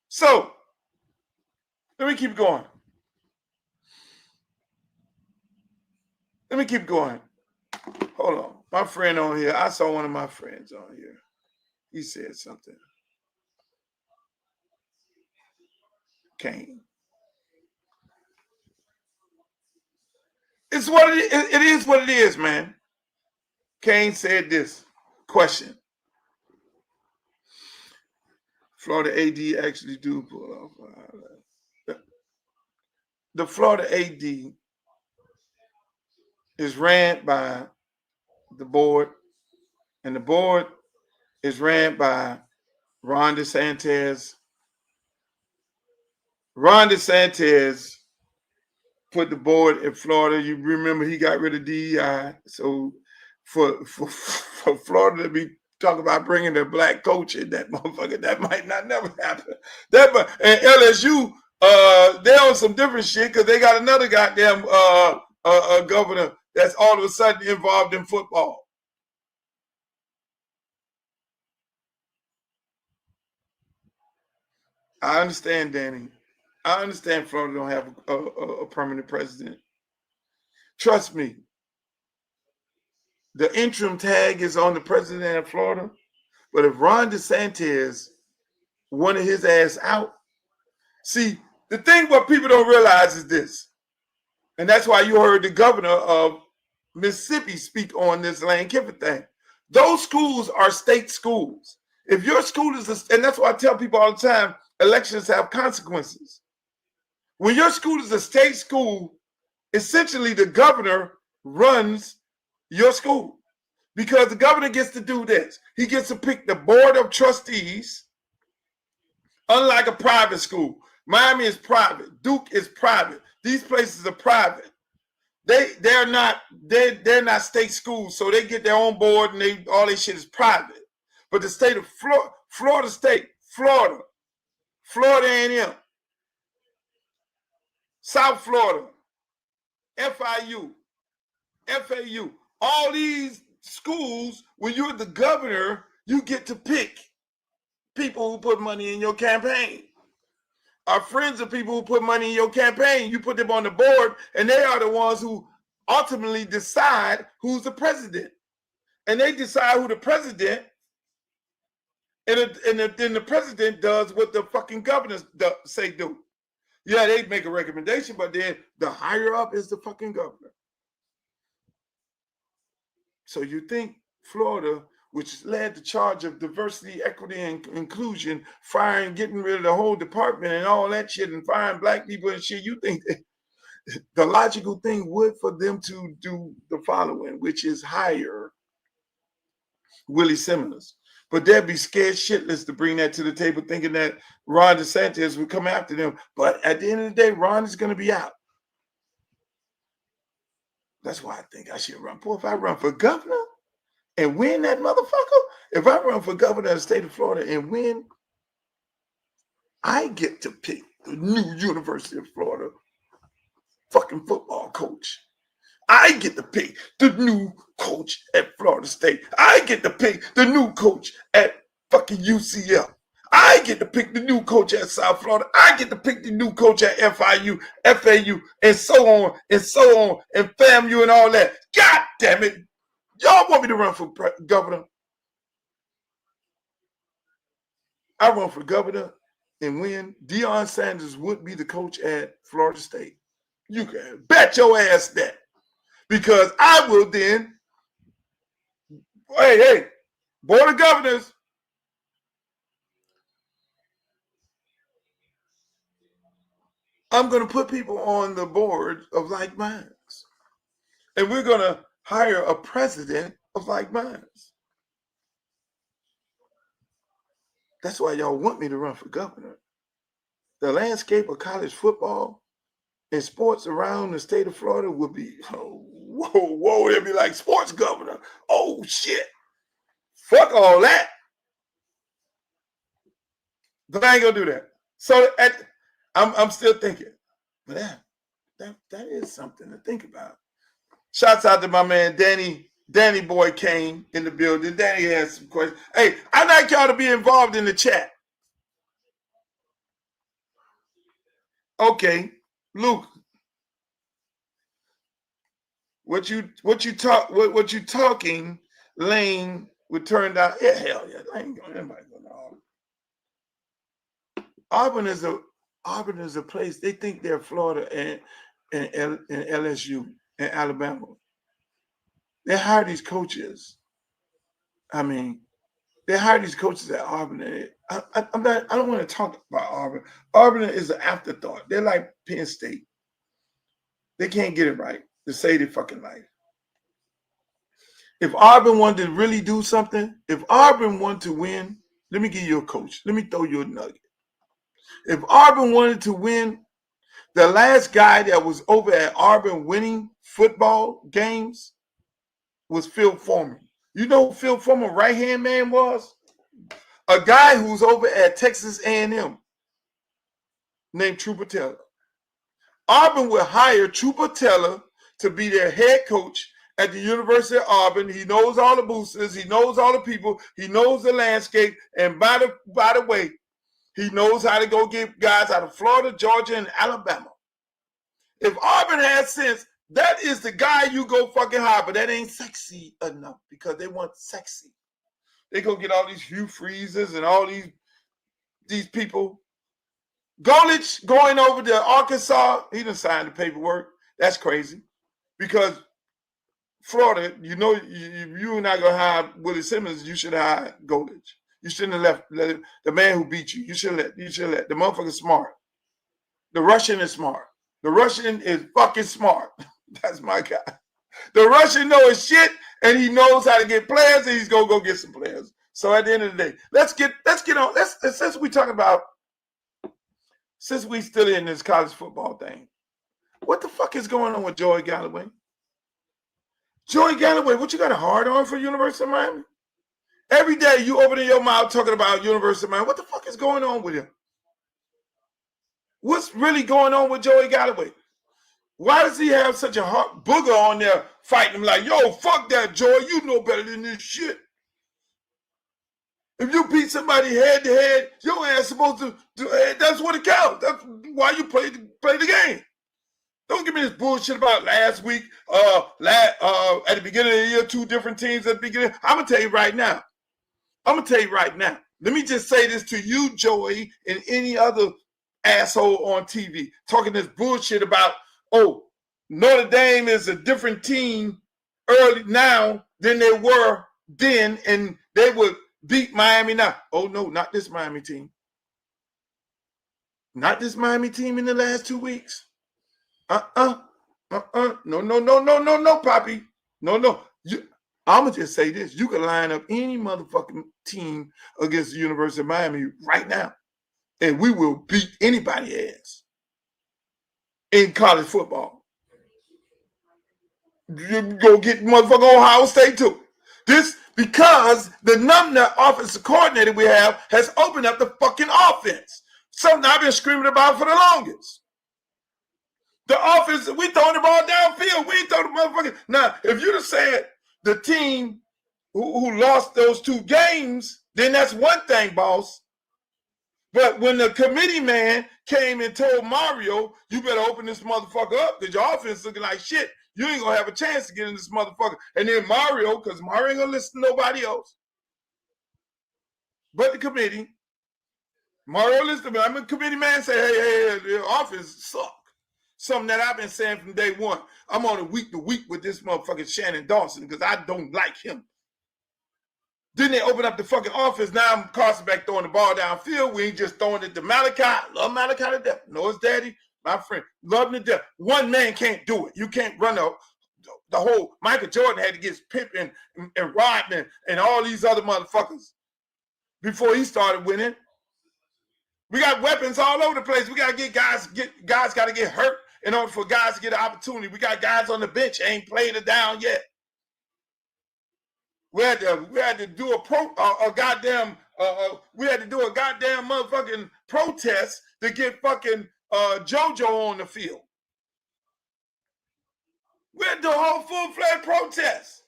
So, let me keep going. Hold on. My friend on here, I saw one of my friends on here. He said something. Kane. It's what it is. It is what it is, man. Kane said this. Question. Florida AD actually do pull off. The Florida AD is ran by the board, and the board is ran by Ron DeSantis. Ron DeSantis put the board in Florida. You remember he got rid of DEI. So for Florida to be talking about bringing a black coach in, that motherfucker, that might not never happen. And LSU, they're on some different shit because they got another goddamn governor that's all of a sudden involved in football. I understand, Danny. I understand Florida don't have a permanent president. Trust me. The interim tag is on the president of Florida. But if Ron DeSantis wanted his ass out, see, the thing what people don't realize is this. And that's why you heard the governor of Mississippi speak on this Lane Kiffin thing. Those schools are state schools. If your school is, and that's why I tell people all the time, elections have consequences. When your school is a state school, essentially the governor runs your school because the governor gets to do this. He gets to pick the board of trustees, unlike a private school. Miami is private. Duke is private. These places are private. They're not state schools, so they get their own board and all their shit is private. But the state of Florida State, Florida A&M, South Florida, FIU, FAU, all these schools, when you're the governor, you get to pick people who put money in your campaign. Our friends are people who put money in your campaign. You put them on the board, and they are the ones who ultimately decide who's the president. And they decide who the president, and then the president does what the fucking governors say do. Yeah, they make a recommendation, but then the higher up is the fucking governor. So you think Florida, which led the charge of diversity, equity, and inclusion, firing, getting rid of the whole department and all that shit and firing black people and shit, you think that the logical thing would for them to do the following, which is hire Willie Simmons. But they'd be scared shitless to bring that to the table, thinking that Ron DeSantis would come after them. But at the end of the day, Ron is going to be out. That's why I think I should run. Boy, if I run for governor and win that motherfucker, if I run for governor of the state of Florida and win, I get to pick the new University of Florida fucking football coach. I get to pick the new coach at Florida State. I get to pick the new coach at fucking UCLA. I get to pick the new coach at South Florida. I get to pick the new coach at FIU, FAU, and so on, and so on, and FAMU and all that. God damn it. Y'all want me to run for governor? I run for governor and win. Deion Sanders would be the coach at Florida State. You can bet your ass that. Because I will then, hey, Board of Governors, I'm going to put people on the board of like minds. And we're going to hire a president of like minds. That's why y'all want me to run for governor. The landscape of college football and sports around the state of Florida will be, whoa, it'll be like sports governor. Oh, shit. Fuck all that. But I ain't going to do that. So I'm still thinking, but that is something to think about. Shouts out to my man Danny. Danny boy came in the building. Danny has some questions. Hey, I'd like y'all to be involved in the chat. Okay, Luke, what you talking? Lane would turn down. Yeah, hell yeah, Lane going. Everybody going to Auburn. Auburn is a place. They think they're Florida and LSU and Alabama. They hire these coaches. I mean, they hire these coaches at Auburn. I don't want to talk about Auburn. Auburn is an afterthought. They're like Penn State. They can't get it right to save their fucking life. If Auburn wanted to really do something, if Auburn wanted to win, let me give you a coach. Let me throw you a nugget. If Auburn wanted to win, the last guy that was over at Auburn winning football games was Phil Foreman. You know who Phil Foreman right-hand man was? A guy who's over at Texas A&M named Trooper Taylor. Auburn will hire Trooper Taylor to be their head coach at the University of Auburn. He knows all the boosters. He knows all the people. He knows the landscape. And by the way, he knows how to go get guys out of Florida, Georgia, and Alabama. If Auburn has sense, that is the guy you go fucking hire, but that ain't sexy enough because they want sexy. They go get all these Hugh Freezers and all these people. Golich going over to Arkansas, he done signed the paperwork. That's crazy because Florida, you know, you're not going to hire Willie Simmons. You should hire Golich. You shouldn't have let him, the man who beat you. You should let. The motherfucker's smart. The Russian is smart. The Russian is fucking smart. That's my guy. The Russian knows shit, and he knows how to get players, and he's gonna go get some players. So at the end of the day, let's get on. Since we still in this college football thing, what the fuck is going on with Joey Galloway? Joey Galloway, what you got a hard on for University of Miami? Every day you open your mouth talking about University of Miami. What the fuck is going on with him? What's really going on with Joey Galloway? Why does he have such a hard booger on there fighting him like, yo, fuck that, Joey. You know better than this shit. If you beat somebody head to head, your ass supposed to do. That's what it counts. That's why you play the game. Don't give me this bullshit about last week. At the beginning of the year, 2 different teams at the beginning. I'm gonna tell you right now. Let me just say this to you, Joey, and any other asshole on TV talking this bullshit about, oh, Notre Dame is a different team early now than they were then, and they would beat Miami now. Oh, no, not this Miami team. Not this Miami team in the last 2 weeks. No, Poppy. No. I'm going to just say this. You can line up any motherfucking team against the University of Miami right now, and we will beat anybody's ass in college football. You go get motherfucking Ohio State too. This because the number offensive coordinator we have has opened up the fucking offense. Something I've been screaming about for the longest. The offense, we throwing the ball downfield. We ain't throwing the motherfucking. Now, if you'd have said the team who lost those 2 games, then that's one thing, boss. But when the committee man came and told Mario, you better open this motherfucker up because your offense looking like shit. You ain't going to have a chance to get in this motherfucker. And then Mario, because Mario ain't going to listen to nobody else but the committee. Mario listened to me. I'm a committee man say, hey, the offense suck. Something that I've been saying from day one. I'm on a week to week with this motherfucking Shannon Dawson because I don't like him. Then they open up the fucking offense. Now I'm Carlson-back throwing the ball downfield. We ain't just throwing it to Malachi. Love Malachi to death. Know his daddy, my friend. Love him to death. One man can't do it. You can't run the whole. Michael Jordan had to get Pippen and Rodman and all these other motherfuckers before he started winning. We got weapons all over the place. We got to get guys got to get hurt in order for guys to get an opportunity. We got guys on the bench ain't played it down yet. We had to do a goddamn motherfucking protest to get fucking JoJo on the field. We had to do a whole full-fledged protest.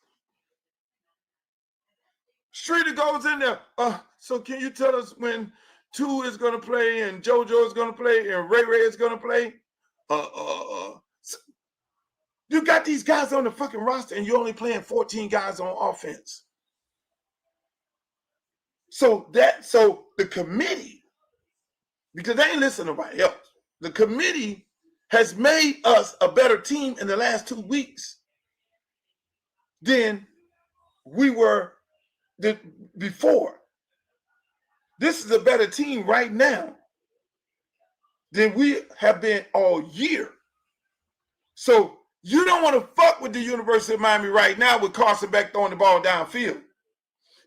Streeter goes in there. So can you tell us when 2 is going to play and JoJo is going to play and Ray Ray is going to play? You got these guys on the fucking roster and you're only playing 14 guys on offense. So the committee, because they ain't listening to nobody else, the committee has made us a better team in the last 2 weeks than we were before. This is a better team right now than we have been all year. So you don't want to fuck with the University of Miami right now with Carlson-back throwing the ball downfield.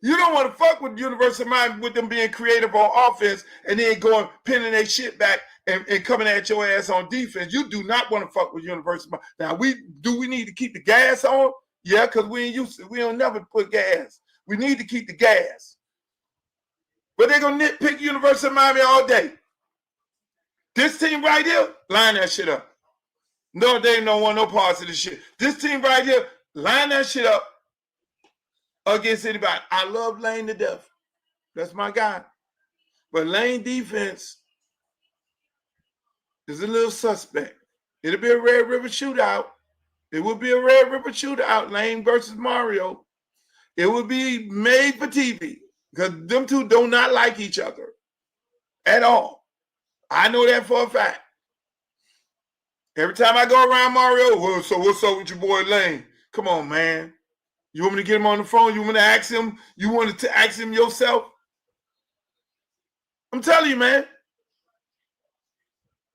You don't want to fuck with the University of Miami with them being creative on offense and then going, pinning their shit back and coming at your ass on defense. You do not want to fuck with University of Miami. Now, we need to keep the gas on? Yeah, because we ain't used to. We don't never put gas. We need to keep the gas. But they're going to nitpick University of Miami all day. This team right here, line that shit up. No, they don't want no parts of this shit. This team right here, line that shit up against anybody. I love Lane to death. That's my guy. But Lane defense is a little suspect. It'll be a Red River shootout. It will be a Red River shootout, Lane versus Mario. It will be made for TV because them two do not like each other at all. I know that for a fact. Every time I go around Mario, well, so what's up with your boy Lane? Come on, man. You want me to get him on the phone? You want me to ask him? You want to ask him yourself? I'm telling you, man.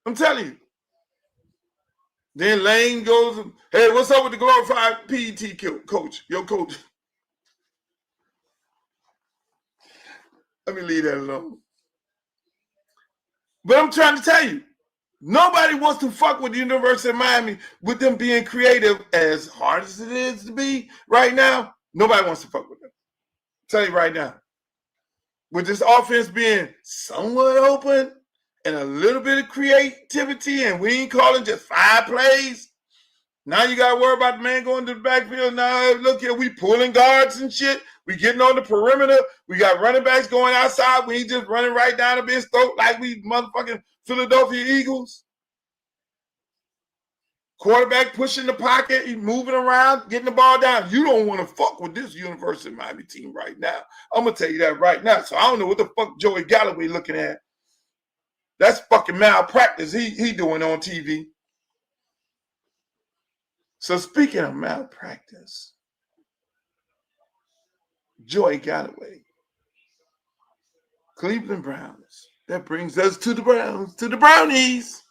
I'm telling you. Then Lane goes, hey, what's up with the glorified PET coach? Your coach. Let me leave that alone. But I'm trying to tell you, nobody wants to fuck with the University of Miami with them being creative as hard as it is to be right now. Nobody wants to fuck with them. I'll tell you right now. With this offense being somewhat open and a little bit of creativity, and we ain't calling just 5 plays. Now you got to worry about the man going to the backfield. Now, look here, we pulling guards and shit. We getting on the perimeter. We got running backs going outside. We ain't just running right down a bit's throat like we motherfucking Philadelphia Eagles. Quarterback pushing the pocket, he's moving around, getting the ball down. You don't want to fuck with this University of Miami team right now. I'm going to tell you that right now. So I don't know what the fuck Joey Galloway looking at. That's fucking malpractice he doing on TV. So speaking of malpractice, Joey Galloway, Cleveland Browns. That brings us to the Browns, to the Brownies.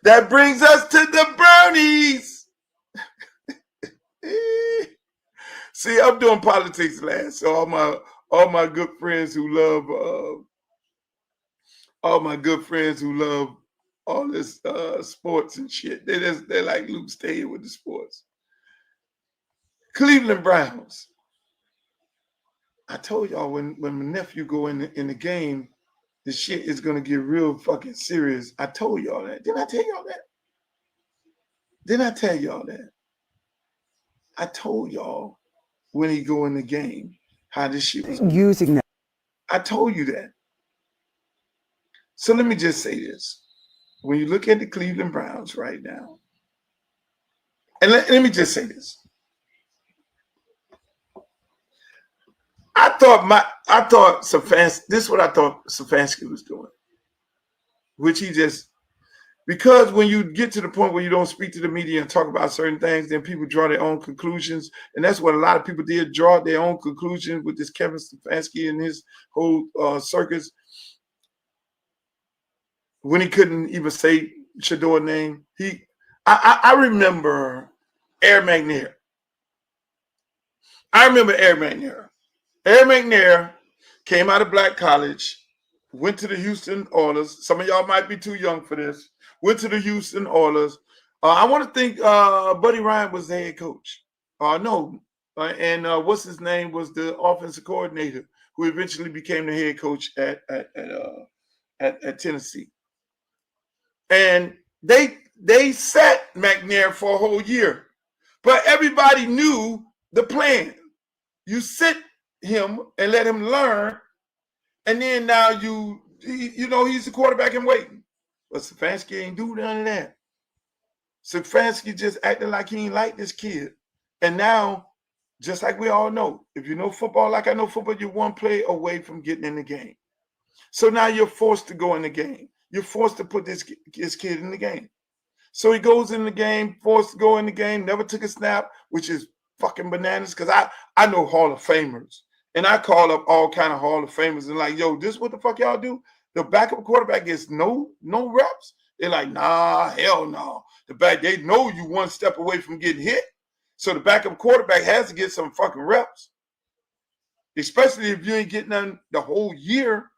That brings us to the Brownies. See, I'm doing politics last, so all my good friends who love all this sports and shit. They're like Luke staying with the sports. Cleveland Browns. I told y'all when my nephew go in the game, the shit is gonna get real fucking serious. I told y'all that. Didn't I tell y'all that? Didn't I tell y'all that? I told y'all when he go in the game how this shit was using that. I told you that. So let me just say this. When you look at the Cleveland Browns right now, and let me just say this. I thought Stefanski, this is what I thought Stefanski was doing, which he just, because when you get to the point where you don't speak to the media and talk about certain things, then people draw their own conclusions. And that's what a lot of people did, draw their own conclusions with this Kevin Stefanski and his whole circus. When he couldn't even say Shadour's name, I remember Air McNair. Air McNair came out of Black College, went to the Houston Oilers. Some of y'all might be too young for this. Went to the Houston Oilers. I want to think Buddy Ryan was the head coach. And what's his name was the offensive coordinator who eventually became the head coach at Tennessee. And they sat McNair for a whole year, but everybody knew the plan. You sit him and let him learn, and then now he's the quarterback in waiting. But Stefanski ain't do none of that. Stefanski just acting like he ain't like this kid. And now, just like we all know, if you know football like I know football, you're one play away from getting in the game. So now you're forced to go in the game. You're forced to put this kid in the game. So he goes in the game, forced to go in the game, never took a snap, which is fucking bananas, because I know Hall of Famers. And I call up all kind of Hall of Famers and like, yo, this what the fuck y'all do? The backup quarterback gets no reps? They're like, nah, hell no. They know you one step away from getting hit. So the backup quarterback has to get some fucking reps. Especially if you ain't getting none the whole year,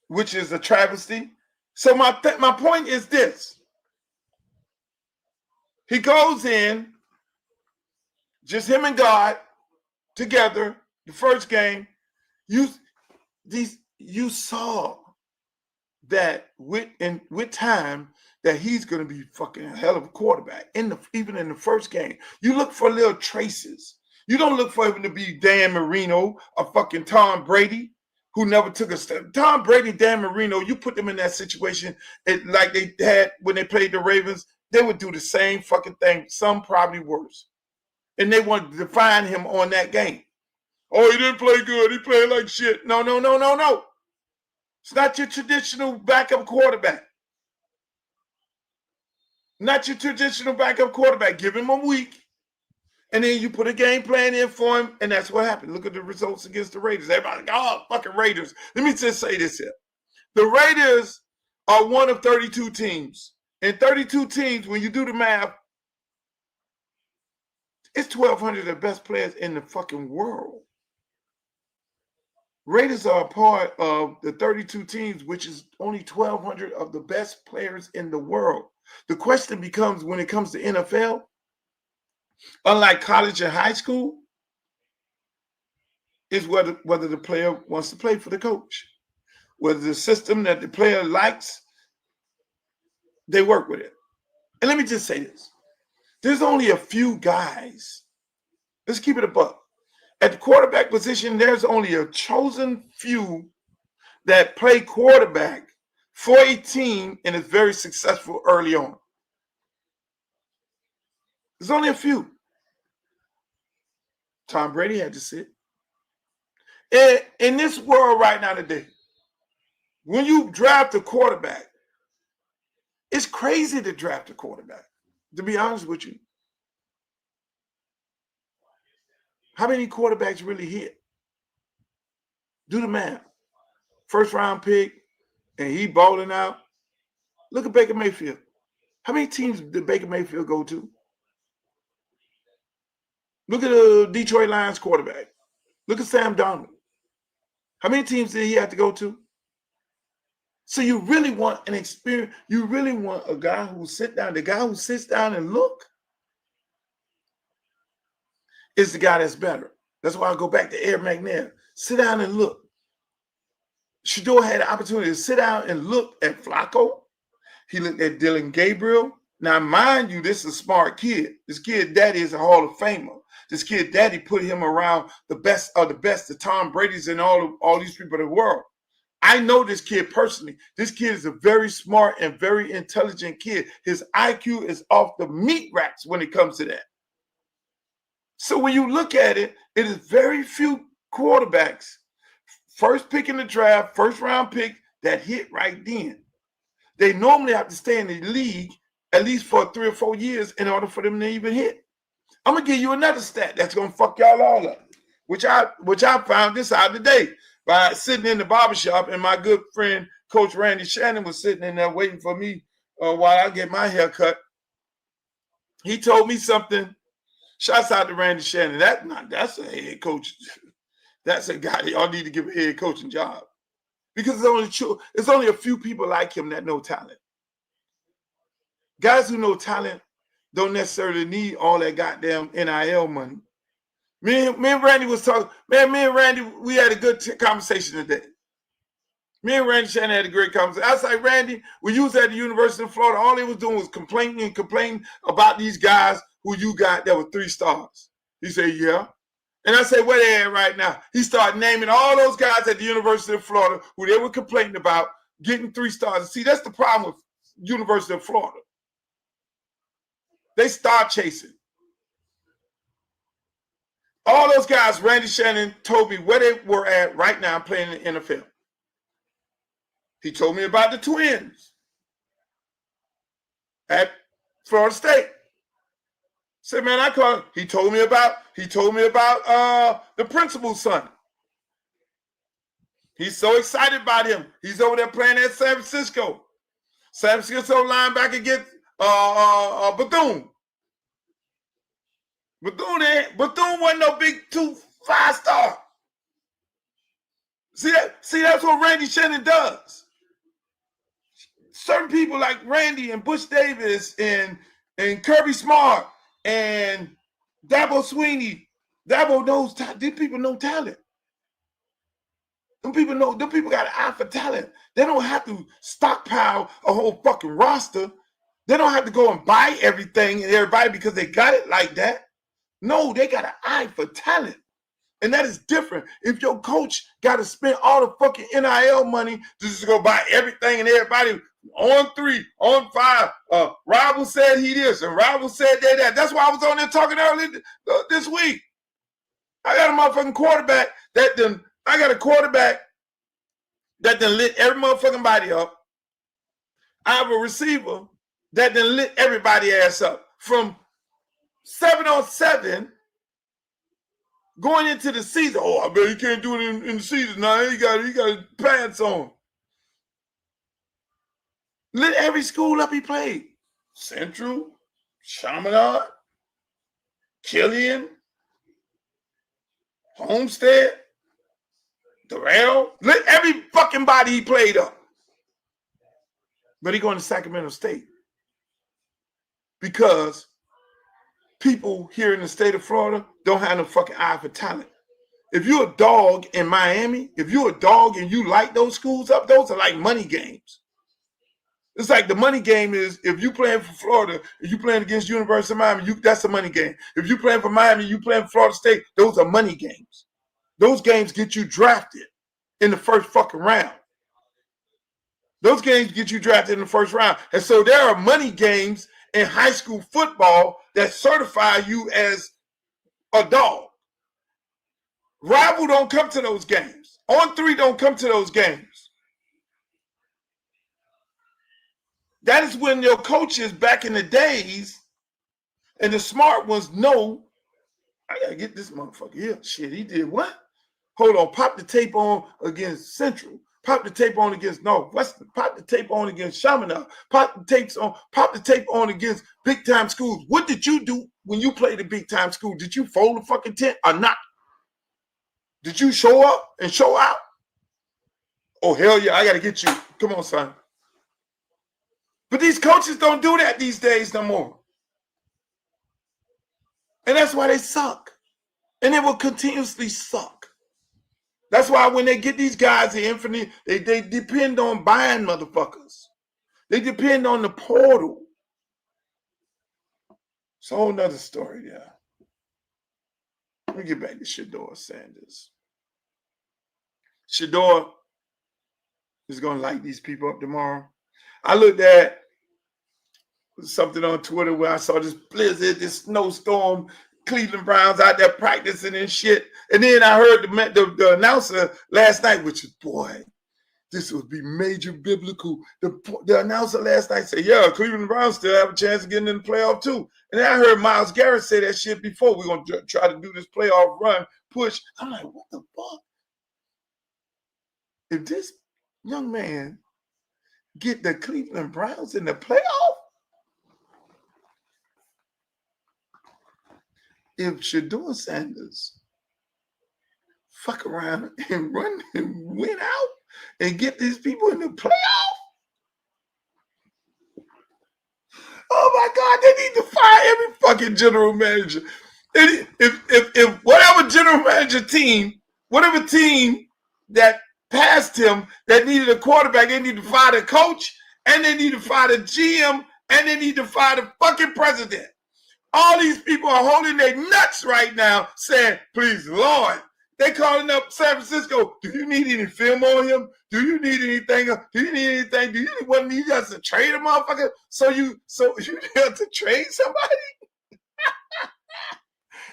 which is a travesty. So my point is this. He goes in, just him and God together, the first game. You saw that with time that he's going to be fucking a hell of a quarterback even in the first game. You look for little traces. You don't look for him to be Dan Marino or fucking Tom Brady, who never took a step. Tom Brady, Dan Marino, you put them in that situation like they had when they played the Ravens, they would do the same fucking thing, some probably worse. And they wanted to define him on that game. Oh, he didn't play good. He played like shit. No. It's not your traditional backup quarterback. Not your traditional backup quarterback. Give him a week, and then you put a game plan in for him, and that's what happened. Look at the results against the Raiders. Everybody like, oh, fucking Raiders. Let me just say this here. The Raiders are one of 32 teams. And 32 teams, when you do the math, it's 1,200 of the best players in the fucking world. Raiders are a part of the 32 teams, which is only 1,200 of the best players in the world. The question becomes, when it comes to NFL, unlike college and high school, is whether the player wants to play for the coach. Whether the system that the player likes, they work with it. And let me just say this. There's only a few guys. Let's keep it a buck. At the quarterback position, there's only a chosen few that play quarterback for a team and is very successful early on. There's only a few. Tom Brady had to sit. In this world right now today, when you draft a quarterback, it's crazy to draft a quarterback, to be honest with you. How many quarterbacks really hit? Do the math. First round pick, and he balling out. Look at Baker Mayfield. How many teams did Baker Mayfield go to? Look at the Detroit Lions quarterback. Look at Sam Darnold. How many teams did he have to go to? So you really want an experience. You really want a guy who sit down. The guy who sits down and look is the guy that's better. That's why I go back to Air McNair. Sit down and look. Shador had the opportunity to sit down and look at Flacco. He looked at Dylan Gabriel. Now, mind you, this is a smart kid. This kid daddy is a Hall of Famer. This kid daddy put him around the best of the best, the Tom Brady's and all these people in the world. I know this kid personally. This kid is a very smart and very intelligent kid. His IQ is off the meat racks when it comes to that. So when you look at it, it is very few quarterbacks, first pick in the draft, first round pick, that hit right then. They normally have to stay in the league at least for 3 or 4 years in order for them to even hit. I'm gonna give you another stat that's gonna fuck y'all all up, which I found this out today by sitting in the barbershop, and my good friend Coach Randy Shannon was sitting in there waiting for me while I get my hair cut. He told me something. Shouts out to Randy Shannon. That's a head coach. That's a guy y'all need to give a head coaching job, because it's only a few people like him that know talent. Guys who know talent don't necessarily need all that goddamn NIL money. Me and Randy was talking. Man, me and Randy, we had a good conversation today. Me and Randy Shannon had a great conversation. I was like, Randy, when you was at the University of Florida, all they was doing was complaining about these guys who you got that were 3 stars. He said, yeah. And I said, where they at right now? He started naming all those guys at the University of Florida who they were complaining about getting 3 stars. And see, that's the problem with University of Florida. They star chasing. All those guys, Randy Shannon told me where they were at right now playing in the NFL. He told me about the twins at Florida State. Said, man, he told me about the principal's son. He's so excited about him. He's over there playing at San Francisco. San Francisco linebacker against Bethune. Bethune wasn't no big 5-star. See, that's what Randy Shannon does. Certain people like Randy and Bush Davis and Kirby Smart and Dabo Sweeney. Dabo knows these people know talent. Them people got an eye for talent. They don't have to stockpile a whole fucking roster. They don't have to go and buy everything and everybody because they got it like that. No, they got an eye for talent. And that is different. If your coach got to spend all the fucking NIL money to just go buy everything and everybody on 3, on 5, Rival said he this and Rival said that. That's why I was on there talking earlier this week. I got a motherfucking quarterback that done lit every motherfucking body up. I have a receiver that done lit everybody ass up. From 7-on-7 going into the season. Oh, I bet he can't do it in the season now. He got pants on. Lit every school up he played. Central, Chaminade, Killian, Homestead, Doral. Lit every fucking body he played up. But he going to Sacramento State. Because people here in the state of Florida don't have no fucking eye for talent. If you're a dog in Miami, if you're a dog and you light those schools up, those are like money games. It's like the money game is if you playing for Florida, if you playing against University of Miami, that's a money game. If you playing for Miami, you playing for Florida State, those are money games. Those games get you drafted in the first fucking round. Those games get you drafted in the first round. And so there are money games in high school football that certify you as a dog. Rival don't come to those games. On 3 don't come to those games. That is when your coaches back in the days and the smart ones know, I gotta get this motherfucker here. Shit, he did what? Hold on, pop the tape on against Central. Pop the tape on against Northwestern. Pop the tape on against Chaminade. Pop the tape on against big time schools. What did you do when you played a big time school? Did you fold the fucking tent or not? Did you show up and show out? Oh, hell yeah, I gotta get you. Come on, son. But these coaches don't do that these days no more. And that's why they suck. And they will continuously suck. That's why when they get these guys in Infinity, they depend on buying motherfuckers. They depend on the portal. It's a whole nother story, yeah. Let me get back to Shedeur Sanders. Shedeur is going to light these people up tomorrow. I looked at something on Twitter where I saw this blizzard, this snowstorm, Cleveland Browns out there practicing and shit. And then I heard the announcer last night, which is, boy, this would be major biblical. The announcer last night said, yeah, Cleveland Browns still have a chance of getting in the playoff too. And then I heard Myles Garrett say that shit before. We're going to try to do this playoff run, push. I'm like, what the fuck? If this young man get the Cleveland Browns in the playoff, if Shedeur Sanders fuck around and run and win out and get these people in the playoff, oh my God, they need to fire every fucking general manager. If whatever general manager team, whatever team that passed him that needed a quarterback, they need to fire the coach, and they need to fire the GM, and they need to fire the fucking president. All these people are holding their nuts right now saying, please, Lord. They calling up San Francisco. Do you need any film on him? Do you need anything? Do you need anything? Do you need us to trade a motherfucker? So you have to trade somebody?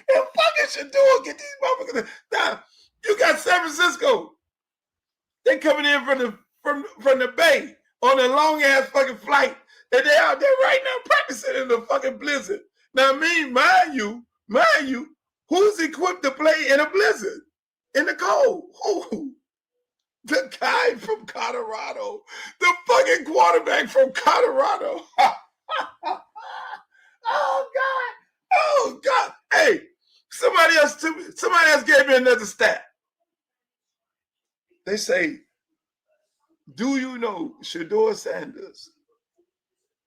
And fucking Shedeur get these motherfuckers. Now, you got San Francisco. They coming in from the Bay on a long ass fucking flight. And they out there right now practicing in the fucking blizzard. Now, mind you, who's equipped to play in a blizzard? In the cold? Who? The guy from Colorado. The fucking quarterback from Colorado. Oh, God. Oh, God. Hey, somebody else gave me another stat. They say, do you know Shedeur Sanders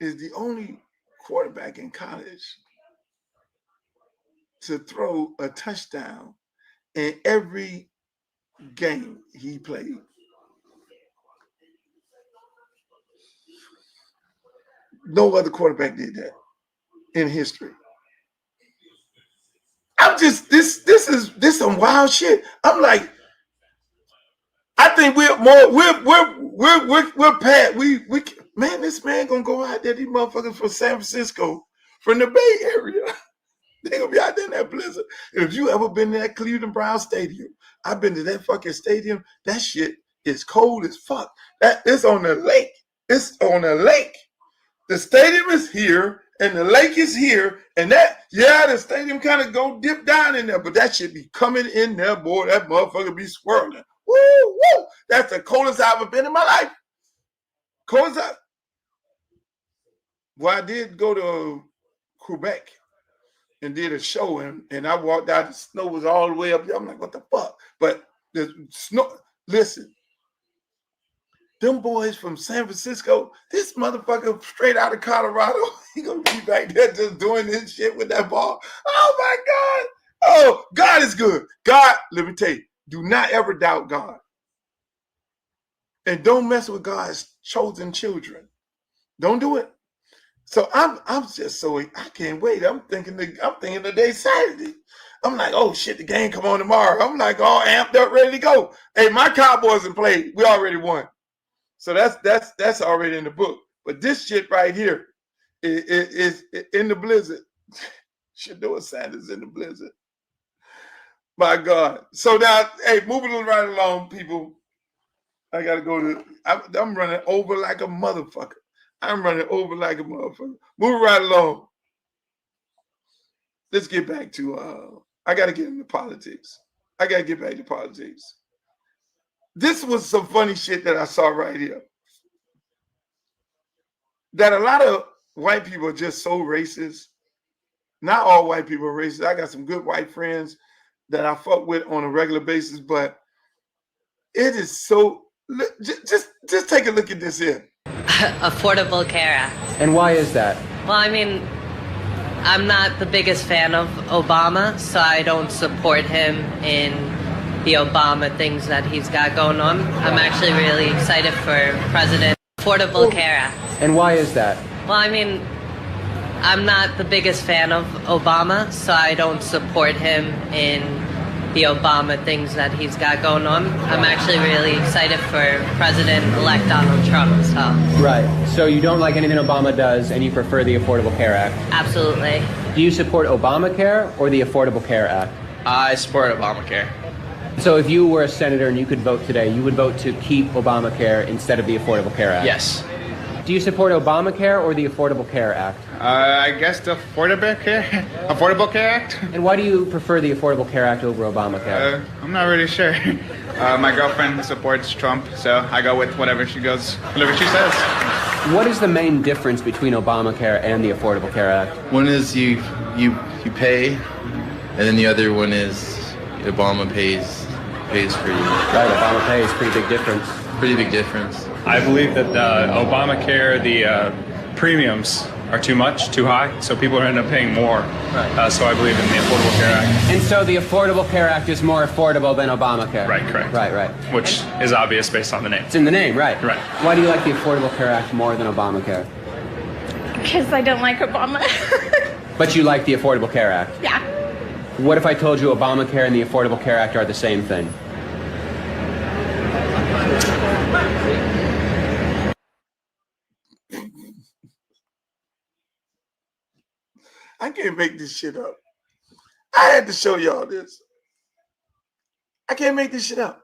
is the only quarterback in college to throw a touchdown in every game he played? No other quarterback did that in history. I'm just this is some wild shit. I'm like, I think we're past. Man, this man gonna go out there. These motherfuckers from San Francisco, from the Bay Area, they gonna be out there in that blizzard. And if you ever been to that Cleveland Browns stadium, I've been to that fucking stadium. That shit is cold as fuck. It's on the lake. It's on the lake. The stadium is here and the lake is here. And the stadium kind of go dip down in there, but that shit be coming in there, boy. That motherfucker be swirling. Woo, woo. That's the coldest I've ever been in my life. Coldest Well, I did go to Quebec and did a show, and I walked out, the snow was all the way up there. I'm like, what the fuck? But the snow, listen, them boys from San Francisco, this motherfucker straight out of Colorado, he gonna be back there just doing this shit with that ball. Oh my God. Oh, God is good. God, let me tell you, do not ever doubt God. And don't mess with God's chosen children. Don't do it. So I'm just so, I can't wait. I'm thinking the day Saturday. I'm like, oh shit, the game come on tomorrow. I'm like all amped up, ready to go. Hey, my Cowboys have played. We already won. So that's already in the book. But this shit right here is in the blizzard. Shedeur Sanders in the blizzard. My God. So now, hey, moving right along, people. I gotta go to. I'm running over like a motherfucker. Moving right along. Let's get back to. I gotta get into politics. This was some funny shit that I saw right here. That a lot of white people are just so racist. Not all white people are racist. I got some good white friends that I fuck with on a regular basis, but it is so. Just take a look at this here. Affordable Care Act. And why is that? Well, I mean, I'm not the biggest fan of Obama, so I don't support him in the Obama things that he's got going on. I'm actually really excited for President Affordable Care Act. And why is that? Well, I mean, I'm not the biggest fan of Obama, so I don't support him in the Obama things that he's got going on. I'm actually really excited for President-elect Donald Trump. So. Right. So you don't like anything Obama does, and you prefer the Affordable Care Act. Absolutely. Do you support Obamacare or the Affordable Care Act? I support Obamacare. So if you were a senator and you could vote today, you would vote to keep Obamacare instead of the Affordable Care Act? Yes. Do you support Obamacare or the Affordable Care Act? I guess the Affordable Care Act? And why do you prefer the Affordable Care Act over Obamacare? I'm not really sure. My girlfriend supports Trump, so I go with whatever she says. What is the main difference between Obamacare and the Affordable Care Act? One is you pay, and then the other one is Obama pays for you. Right, Obama pays, pretty big difference. Pretty big difference. I believe that Obamacare, the premiums are too high, so people end up paying more. Right. So I believe in the Affordable Care Act. And so the Affordable Care Act is more affordable than Obamacare? Right, correct. Right. Which is obvious based on the name. It's in the name, right. Right. Why do you like the Affordable Care Act more than Obamacare? Because I don't like Obama. But you like the Affordable Care Act? Yeah. What if I told you Obamacare and the Affordable Care Act are the same thing? I can't make this shit up. I had to show y'all this. I can't make this shit up.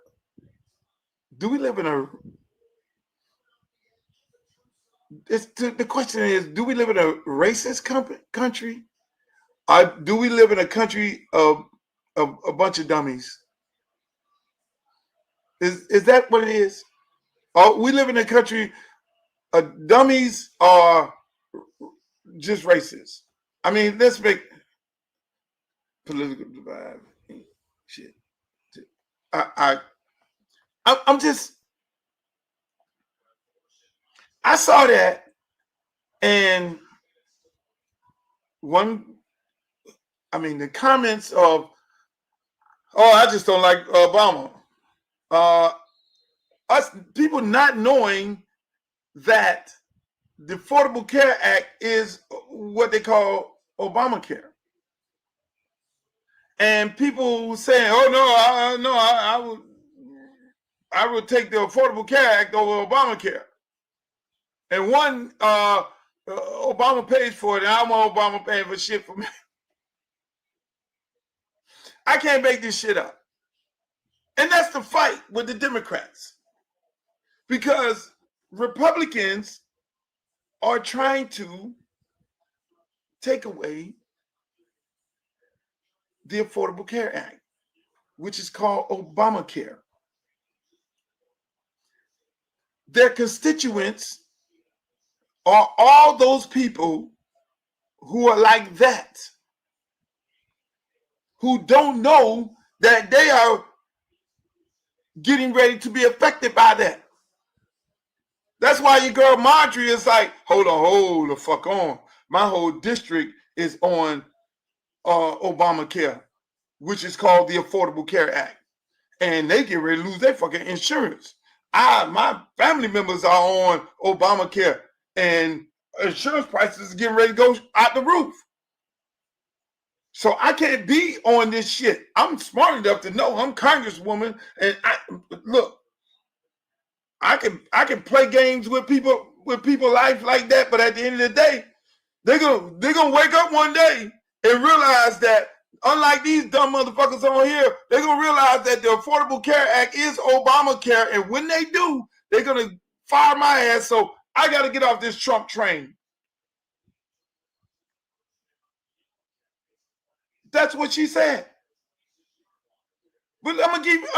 Do we live in a... The question is, do we live in a racist country? Or do we live in a country of a bunch of dummies? Is that what it is? Or we live in a country of dummies or just racist? I mean, let's make political divide. Shit. I'm just... I saw that, and the comments of, I just don't like Obama. Us people not knowing that the Affordable Care Act is what they call Obamacare. And people saying, I would take the Affordable Care Act over Obamacare. And one, Obama pays for it, and I want Obama paying for shit for me. I can't make this shit up. And that's the fight with the Democrats. Because Republicans are trying to take away the Affordable Care Act, which is called Obamacare. Their constituents are all those people who are like that, who don't know that they are getting ready to be affected by that. That's why your girl Marjorie is like, hold the fuck on. My whole district is on Obamacare, which is called the Affordable Care Act. And they get ready to lose their fucking insurance. My family members are on Obamacare, and insurance prices are getting ready to go out the roof. So I can't be on this shit. I'm smart enough to know I'm Congresswoman, and I can play games with people life like that, but at the end of the day, they're gonna wake up one day and realize that unlike these dumb motherfuckers on here, they're gonna realize that the Affordable Care Act is Obamacare, and when they do, they're gonna fire my ass. So I gotta get off this Trump train. That's what she said. But I'm gonna give you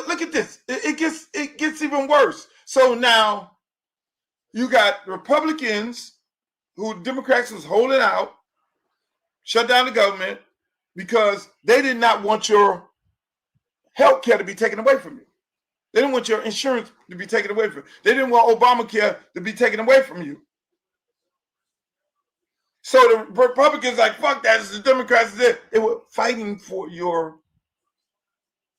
look at this. It gets even worse. So now you got Republicans who Democrats was holding out, shut down the government because they did not want your health care to be taken away from you. They didn't want your insurance to be taken away from you. They didn't want Obamacare to be taken away from you. So the Republicans like, fuck that. The Democrats did. They were fighting for your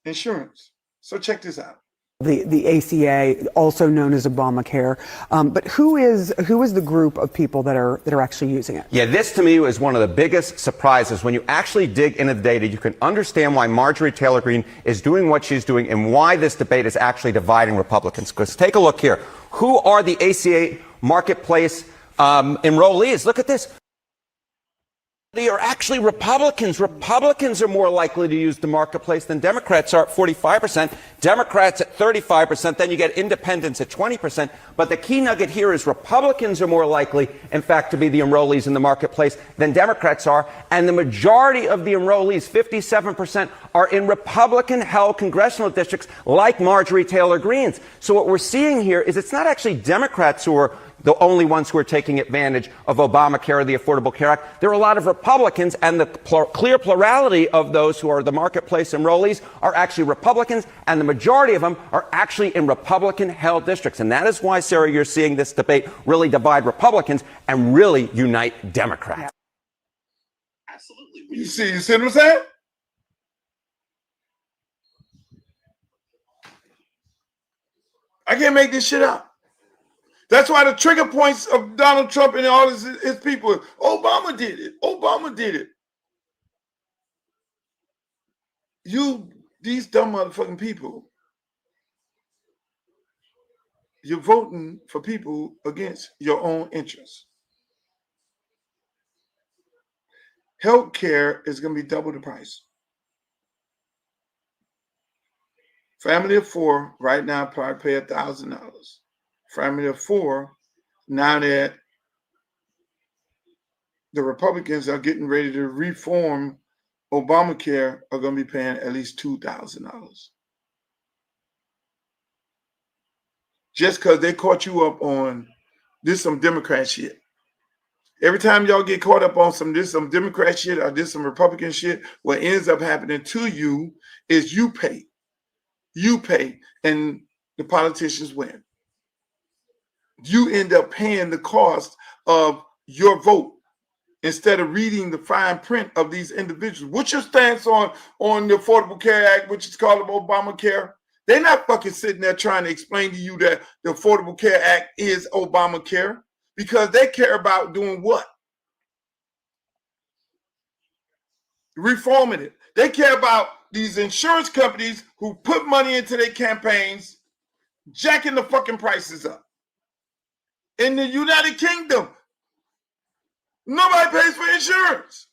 insurance. So check this out. the ACA, also known as Obamacare. But who is the group of people that are actually using it? Yeah, this to me was one of the biggest surprises. When you actually dig into the data, you can understand why Marjorie Taylor Greene is doing what she's doing and why this debate is actually dividing Republicans. Because take a look here. Who are the ACA marketplace enrollees? Look at this. They are actually Republicans. Republicans are more likely to use the marketplace than Democrats are at 45%. Democrats at 35%. Then you get independents at 20%. But the key nugget here is Republicans are more likely, in fact, to be the enrollees in the marketplace than Democrats are. And the majority of the enrollees, 57%, are in Republican-held congressional districts like Marjorie Taylor Greene's. So what we're seeing here is it's not actually Democrats who are the only ones who are taking advantage of Obamacare or the Affordable Care Act. There are a lot of Republicans, and the clear plurality of those who are the marketplace enrollees are actually Republicans, and the majority of them are actually in Republican-held districts. And that is why, Sarah, you're seeing this debate really divide Republicans and really unite Democrats. Absolutely. You see what I'm saying? I can't make this shit up. That's why the trigger points of Donald Trump and all his people, Obama did it. Obama did it. These dumb motherfucking people, you're voting for people against your own interests. Health care is going to be double the price. Family of four right now probably pay $1,000. Family of four, now that the Republicans are getting ready to reform Obamacare, are going to be paying at least $2,000. Just because they caught you up on this some Democrat shit. Every time y'all get caught up on some Democrat shit or this some Republican shit, what ends up happening to you is you pay. You pay, and the politicians win. You end up paying the cost of your vote instead of reading the fine print of these individuals. What's your stance on the Affordable Care Act, which is called Obamacare? They're not fucking sitting there trying to explain to you that the Affordable Care Act is Obamacare, because they care about doing what? Reforming it. They care about these insurance companies who put money into their campaigns, jacking the fucking prices up. In the United Kingdom, nobody pays for insurance.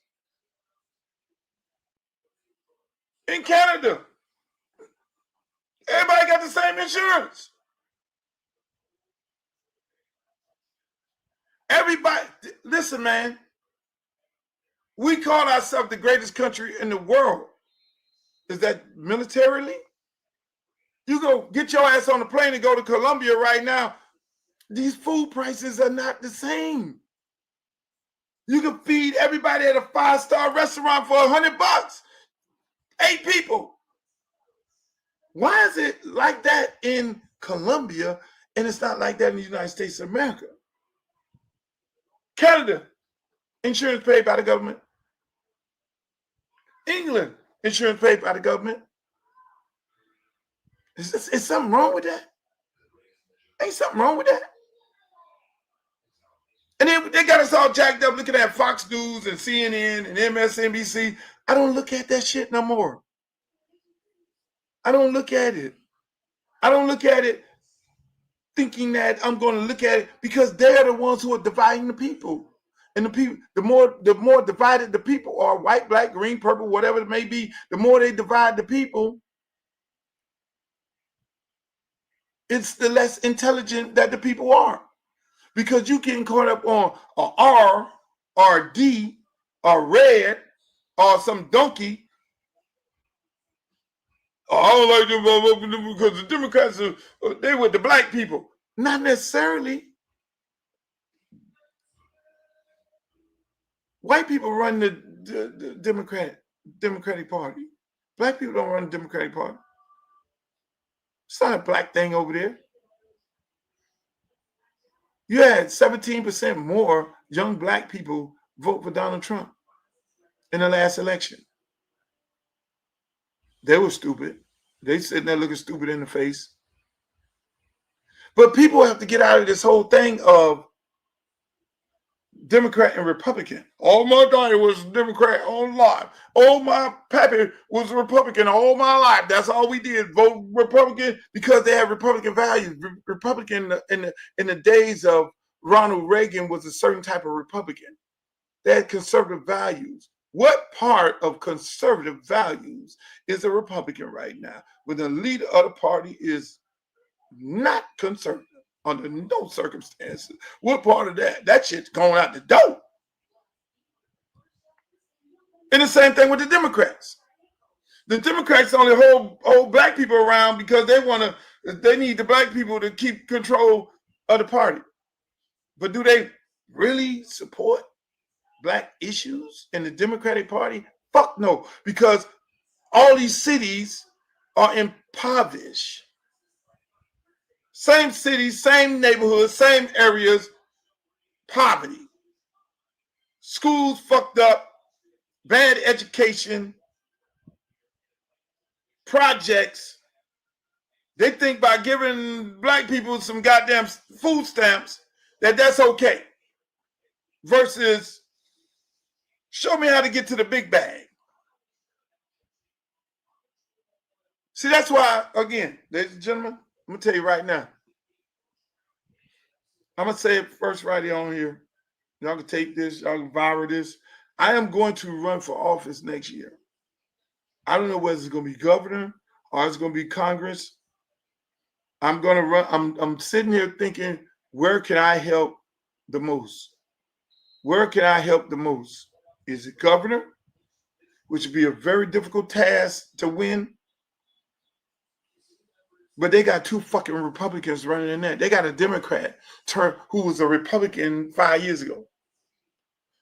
In Canada, everybody got the same insurance. Everybody, listen, man. We call ourselves the greatest country in the world. Is that militarily? You go get your ass on a plane and go to Colombia right now. These food prices are not the same. You can feed everybody at a 5-star restaurant for $100. 8 people. Why is it like that in Colombia and it's not like that in the United States of America? Canada, insurance paid by the government. England, insurance paid by the government. Is something wrong with that? Ain't something wrong with that? And then they got us all jacked up looking at Fox News and CNN and MSNBC. I don't look at that shit no more. I don't look at it. I don't look at it thinking that I'm going to look at it, because they're the ones who are dividing the people. And the people, the more divided the people are, white, black, green, purple, whatever it may be, the more they divide the people, it's the less intelligent that the people are. Because you getting caught up on a R or a D or red or some donkey. Oh, I don't like them because the Democrats they with the black people. Not necessarily. White people run the Democratic Party. Black people don't run the Democratic Party. It's not a black thing over there. You had 17% more young black people vote for Donald Trump in the last election. They were stupid. They sitting there looking stupid in the face. But people have to get out of this whole thing of Democrat and Republican. All my daddy was Democrat all life. All my pappy was a Republican all my life. That's all we did, vote Republican because they have Republican values. Republican in the days of Ronald Reagan was a certain type of Republican. They had conservative values. What part of conservative values is a Republican right now when the leader of the party is not conservative under no circumstances? What part of that? That shit's going out the door. And the same thing with the Democrats. The Democrats only hold black people around because they need the black people to keep control of the party. But do they really support black issues in the Democratic Party? Fuck no, because all these cities are impoverished. Same cities, same neighborhoods, same areas, poverty. Schools fucked up, bad education, projects. They think by giving black people some goddamn food stamps that's okay. Versus show me how to get to the big bag. See, that's why, again, ladies and gentlemen, I'm going to tell you right now. I'm going to say it first right here on here. Y'all can take this. Y'all can viral this. I am going to run for office next year. I don't know whether it's going to be governor or it's going to be Congress. I'm going to run. I'm sitting here thinking, where can I help the most? Where can I help the most? Is it governor, which would be a very difficult task to win? But they got two fucking Republicans running in there. They got a Democrat who was a Republican 5 years ago.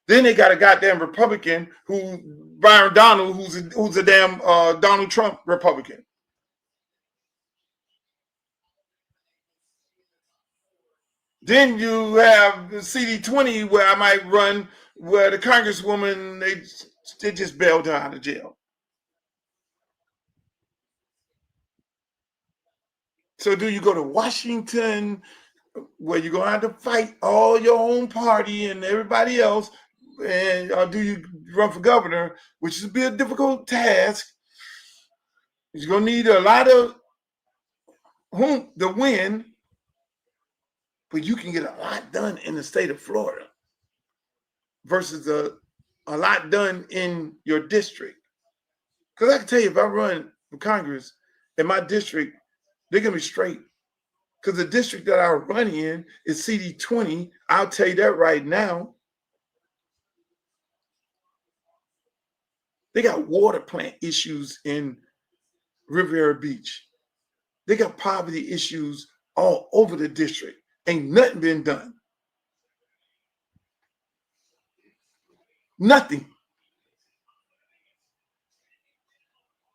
Then they got a goddamn Republican Byron Donald, who's a damn Donald Trump Republican. Then you have the CD20 where I might run, where the Congresswoman, they just bailed her out of jail. So do you go to Washington, where you're going to have to fight all your own party and everybody else, or do you run for governor, which is be a difficult task? You're going to need a lot of whom to win, but you can get a lot done in the state of Florida versus a lot done in your district. Because I can tell you, if I run for Congress in my district, they're going to be straight. Because the district that I run in is CD20. I'll tell you that right now. They got water plant issues in Riviera Beach. They got poverty issues all over the district. Ain't nothing been done. Nothing.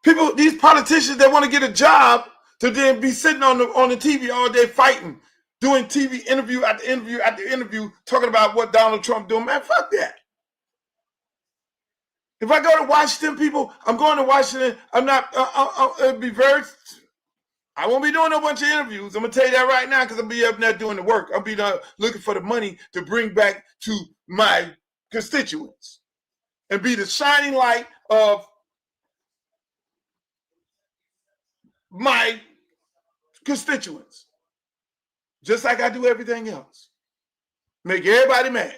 People, these politicians that want to get a job to then be sitting on the TV all day fighting, doing TV interview after interview after interview, talking about what Donald Trump doing. Man, fuck that. If I go to Washington, people, I'm going to Washington. I'm not, it'll be very, I won't be doing a bunch of interviews. I'm going to tell you that right now because I'll be up there doing the work. I'll be looking for the money to bring back to my constituents and be the shining light of my constituents, just like I do everything else. Make everybody mad.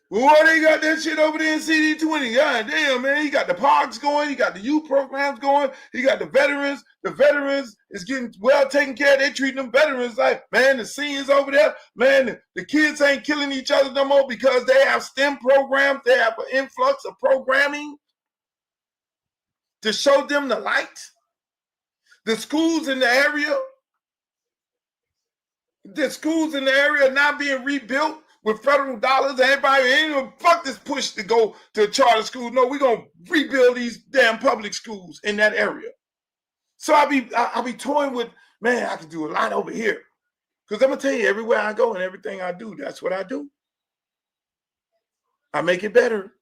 Well, they got that shit over there in CD20. God damn, man. He got the parks going. He got the youth programs going. He got the veterans. The veterans is getting well taken care of. They treating them veterans like, man, the seniors over there, man, the kids ain't killing each other no more because they have STEM programs. They have an influx of programming to show them the light. The schools in the area are now being rebuilt with federal dollars. Everybody ain't gonna fuck this push to go to charter schools. No, we're gonna rebuild these damn public schools in that area. So I'll be toying with, man, I can do a lot over here. Because I'm gonna tell you, everywhere I go and everything I do, that's what I do. I make it better.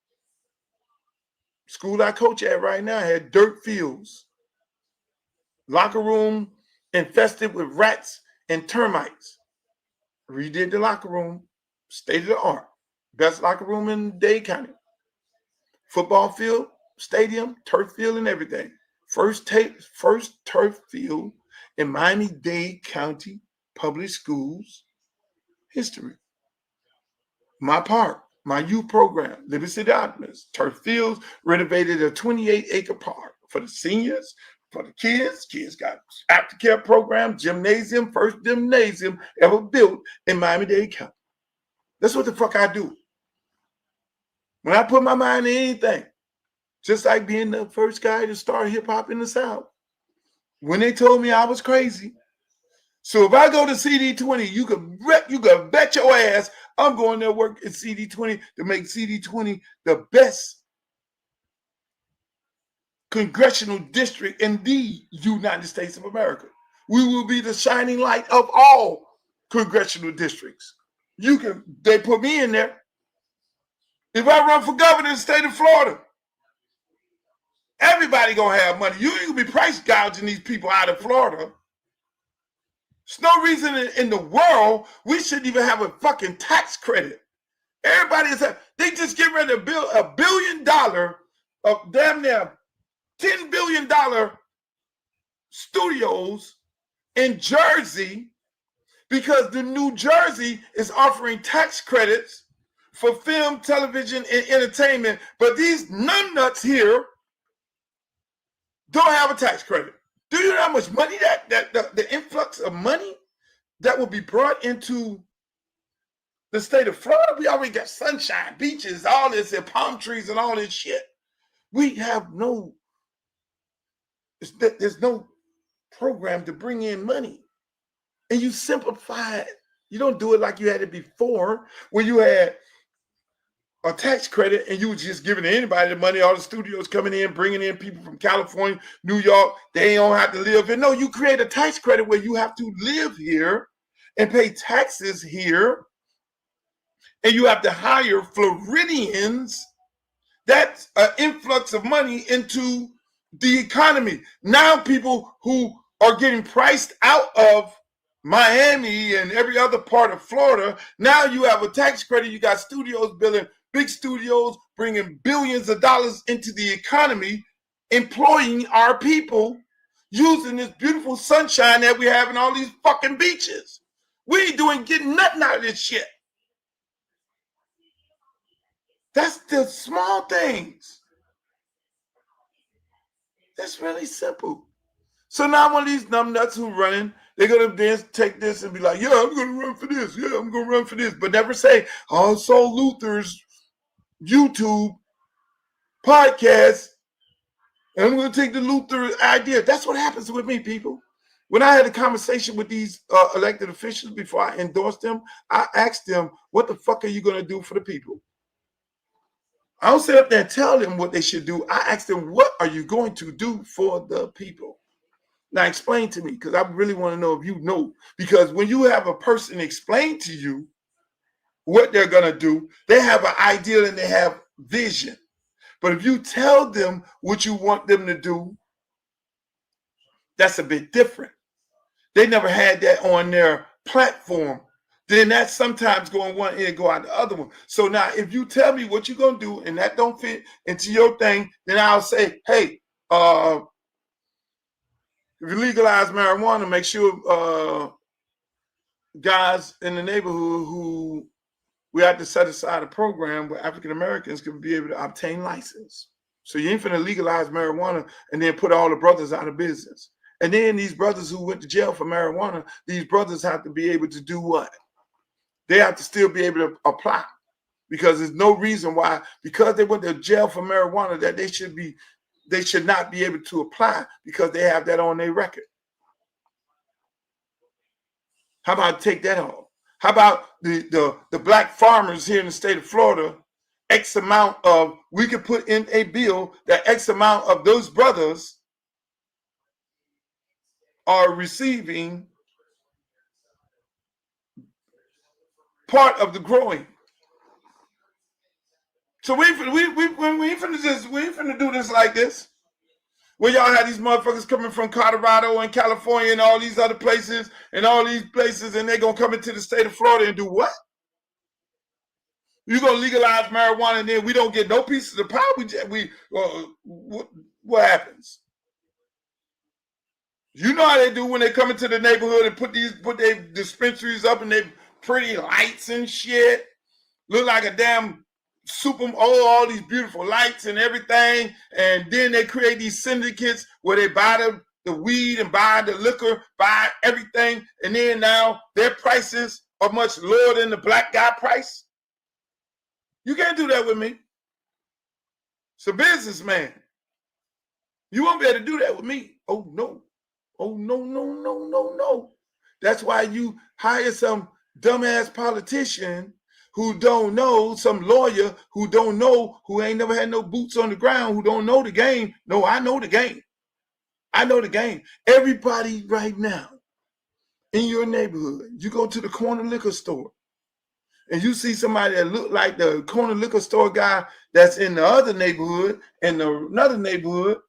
School I coach at right now had dirt fields. Locker room infested with rats and termites. Redid the locker room, state of the art. Best locker room in Dade County. Football field, stadium, turf field, and everything. First turf field in Miami-Dade County Public Schools history. My park, my youth program, Liberty City Optimists, turf fields, renovated a 28-acre park for the seniors, for the kids. Kids got aftercare program, gymnasium, first gymnasium ever built in Miami-Dade County. That's what the fuck I do. When I put my mind in anything, just like being the first guy to start hip-hop in the South, when they told me I was crazy. So if I go to CD20, you can bet your ass I'm going there work at CD20 to make CD20 the best congressional district in the United States of America. We will be the shining light of all congressional districts. They put me in there. If I run for governor in the state of Florida, everybody gonna have money. You ain't gonna be price gouging these people out of Florida. There's no reason in the world we shouldn't even have a fucking tax credit. They just get ready to build $1 billion of damn near $10 billion studios in Jersey because the New Jersey is offering tax credits for film, television, and entertainment. But these numbnuts here don't have a tax credit. Do you know how much money the influx of money that will be brought into the state of Florida? We already got sunshine, beaches, all this, and palm trees and all this shit. We have there's no program to bring in money. And you simplify it. You don't do it like you had it before, where you had a tax credit and you were just giving anybody the money, all the studios coming in, bringing in people from California, New York, they don't have to live here. No, you create a tax credit where you have to live here and pay taxes here, and you have to hire Floridians. That's an influx of money into the economy. Now people who are getting priced out of Miami and every other part of Florida, now you have a tax credit. You got studios building big studios, bringing billions of dollars into the economy, employing our people, using this beautiful sunshine that we have in all these fucking beaches. We ain't getting nothing out of this shit. That's the small things. That's really simple. So now one of these numbnuts who running, they're going to then take this and be like, yeah, I'm going to run for this. Yeah, I'm going to run for this. But never say, oh, I saw Luther's YouTube podcast, and I'm going to take the Luther idea. That's what happens with me, people. When I had a conversation with these elected officials before I endorsed them, I asked them, what the fuck are you going to do for the people? I don't sit up there and tell them what they should do. I asked them, what are you going to do for the people? Now explain to me, because I really want to know if you know. Because when you have a person explain to you what they're going to do, they have an idea and they have vision. But if you tell them what you want them to do, that's a bit different. They never had that on their platform. Then that's sometimes going one end and go out the other one. So now if you tell me what you're going to do and that don't fit into your thing, then I'll say, hey, if you legalize marijuana, make sure guys in the neighborhood who we have to set aside a program where African Americans can be able to obtain license. So you ain't finna legalize marijuana and then put all the brothers out of business. And then these brothers who went to jail for marijuana, these brothers have to be able to do what? They have to still be able to apply, because there's no reason why, because they went to jail for marijuana, that they should not be able to apply because they have that on their record. How about take that off? How about the black farmers here in the state of Florida, X amount of, we could put in a bill that X amount of those brothers are receiving part of the growing. So we ain't finna do this like this. Where y'all had these motherfuckers coming from Colorado and California and all these other places and they're gonna come into the state of Florida and do what? You're gonna legalize marijuana and then we don't get no piece of the pie. What happens? You know how they do when they come into the neighborhood and put their dispensaries up and they pretty lights and shit. Look like a damn all these beautiful lights and everything. And then they create these syndicates where they buy the weed and buy the liquor, buy everything. And then now their prices are much lower than the black guy price. You can't do that with me. It's a businessman. You won't be able to do that with me. Oh, no. Oh, no, no, no, no, no. That's why you hire some dumbass politician who don't know, some lawyer who don't know, who ain't never had no boots on the ground, who don't know the game. No, I know the game. I know the game. Everybody right now in your neighborhood, you go to the corner liquor store and you see somebody that look like the corner liquor store guy that's in the other neighborhood and another neighborhood.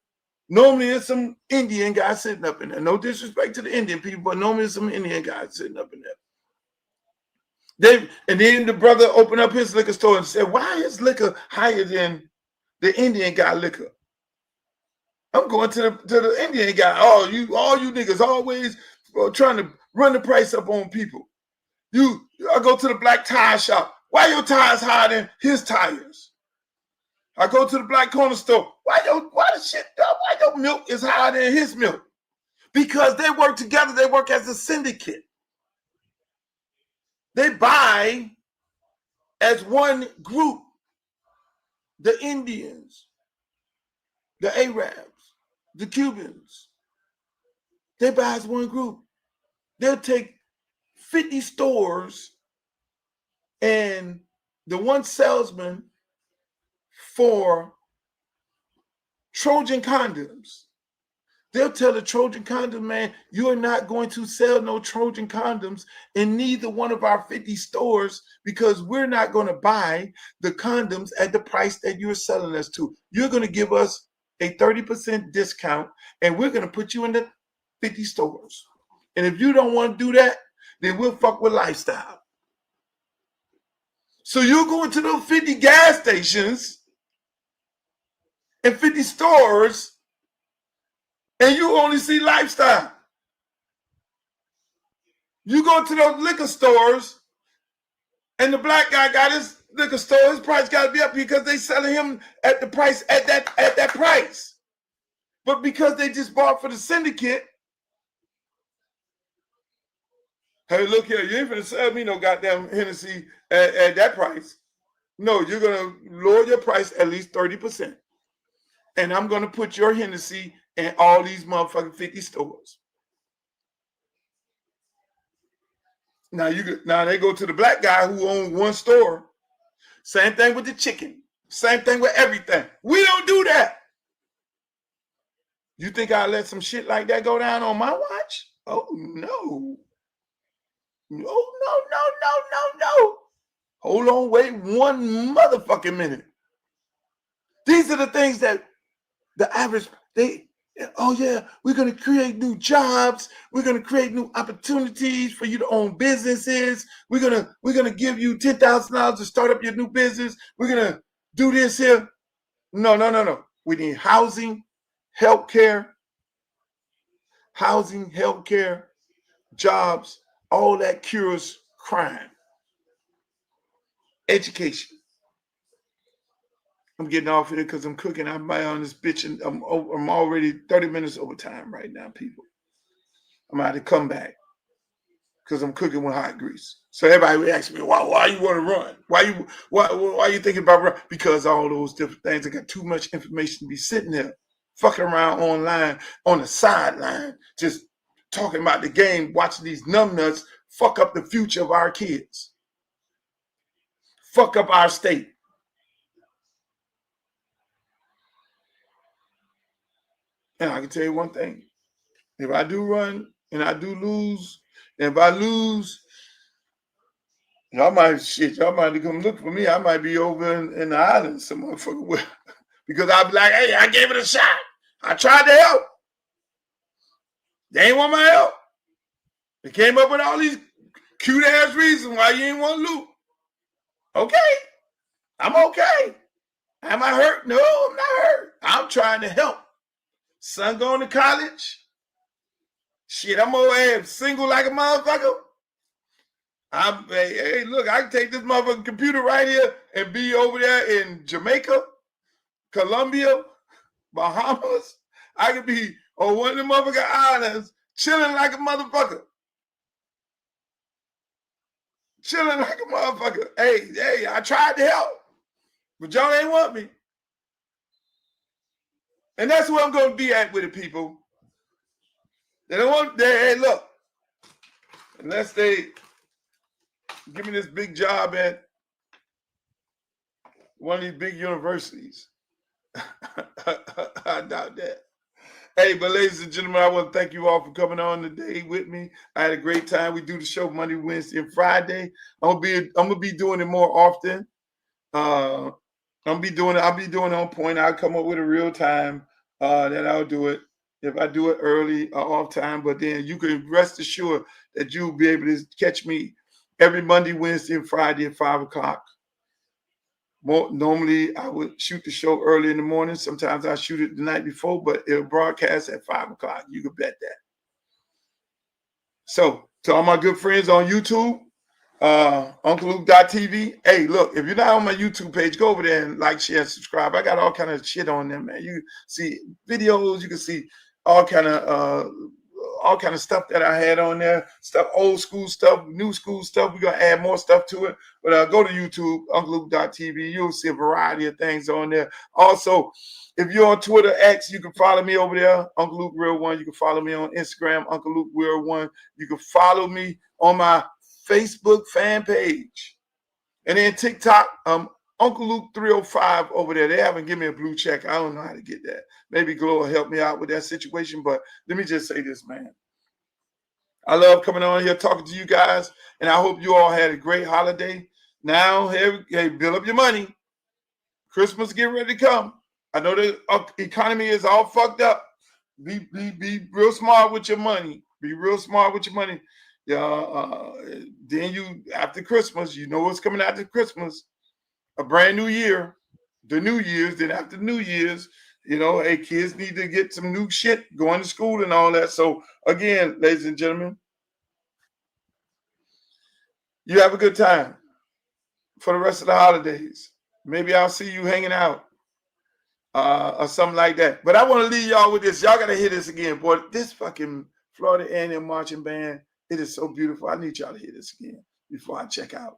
Normally it's some Indian guy sitting up in there. No disrespect to the Indian people, but normally it's some Indian guy sitting up in there. And then the brother opened up his liquor store and said, why is liquor higher than the Indian guy liquor? I'm going to the Indian guy. All you niggas always trying to run the price up on people. I go to the black tire shop. Why your tires higher than his tires? I go to the black corner store. Why your milk is higher than his milk? Because they work together. They work as a syndicate. They buy as one group. The Indians, the Arabs, the Cubans. They buy as one group. They'll take 50 stores and the one salesman for Trojan condoms. They'll tell the Trojan condom man, you are not going to sell no Trojan condoms in neither one of our 50 stores because we're not going to buy the condoms at the price that you're selling us to. You're going to give us a 30% discount and we're going to put you in the 50 stores. And if you don't want to do that, then we'll fuck with lifestyle. So you're going to those 50 gas stations and 50 stores and you only see lifestyle. You go to those liquor stores and the black guy got his liquor store, his price got to be up because they selling him at the price at that price. But because they just bought for the syndicate, hey, look here, you ain't finna sell me no goddamn Hennessy at that price. No, you're gonna lower your price at least 30%. And I'm gonna put your Hennessy in all these motherfucking 50 stores. Now they go to the black guy who owns one store. Same thing with the chicken. Same thing with everything. We don't do that. You think I'll let some shit like that go down on my watch? Oh no. No. Hold on, wait one motherfucking minute. These are the things that the average, we're going to create new jobs. We're going to create new opportunities for you to own businesses. We're going to give you $10,000 to start up your new business. We're going to do this here. No. We need housing, healthcare, jobs. All that cures crime. Education. I'm getting off here because I'm cooking. I'm on this bitch and I'm already 30 minutes over time right now, people. I'm about to come back because I'm cooking with hot grease. So everybody would ask me, why you want to run? Why you thinking about run? Because all those different things. I got too much information to be sitting there, fucking around online on the sideline, just talking about the game, watching these numbnuts fuck up the future of our kids. Fuck up our state. And I can tell you one thing. If I do run and I do lose, and if I lose, y'all might come look for me. I might be over in the islands some motherfucker with, because I'll be like, hey, I gave it a shot. I tried to help. They ain't want my help. They came up with all these cute ass reasons why you ain't want to loot. Okay. I'm okay. Am I hurt? No, I'm not hurt. I'm trying to help. Son going to college. Shit, I'm over here single like a motherfucker. Hey, look, I can take this motherfucking computer right here and be over there in Jamaica, Colombia, Bahamas. I could be on one of the motherfucking islands chilling like a motherfucker. Chilling like a motherfucker. Hey, I tried to help, but y'all ain't want me. And that's where I'm going to be at with the people. They don't want, hey, look, unless they give me this big job at one of these big universities. I doubt that. Hey, but ladies and gentlemen, I want to thank you all for coming on today with me. I had a great time. We do the show Monday, Wednesday, and Friday. I'm gonna be doing it more often. I'll be doing it on point. I'll come up with a real time that I'll do it. If I do it early or off time, but then you can rest assured that you'll be able to catch me every Monday, Wednesday, and Friday at 5 o'clock. Normally, I would shoot the show early in the morning. Sometimes I shoot it the night before, but it'll broadcast at 5 o'clock. You can bet that. So, to all my good friends on YouTube, UncleLuke.tv. Hey, look, if you're not on my YouTube page, go over there and like, share, and subscribe. I got all kind of shit on there, man. You see videos, you can see all kind of stuff that I had on there, stuff, old school stuff, new school stuff. We're gonna add more stuff to it. But go to YouTube, UncleLuke.tv. You'll see a variety of things on there. Also, if you're on Twitter, X, you can follow me over there, Uncle Luke Real One. You can follow me on Instagram, Uncle Luke Real One. You can follow me on my Facebook fan page. And then TikTok, Uncle Luke 305 over there. They haven't given me a blue check. I don't know how to get that. Maybe Glow will help me out with that situation. But let me just say this, man. I love coming on here talking to you guys. And I hope you all had a great holiday. Now, hey, build up your money. Christmas getting ready to come. I know the economy is all fucked up. Be real smart with your money. Be real smart with your money. Then you, after Christmas, you know what's coming after Christmas. A brand new year, the New Year's, then after New Year's, hey, kids need to get some new shit going to school and all that. So again, ladies and gentlemen, you have a good time for the rest of the holidays. Maybe I'll see you hanging out or something like that. But I want to leave y'all with this. Y'all got to hear this again, boy. This fucking Florida A&M marching band, it is so beautiful. I need y'all to hear this again before I check out.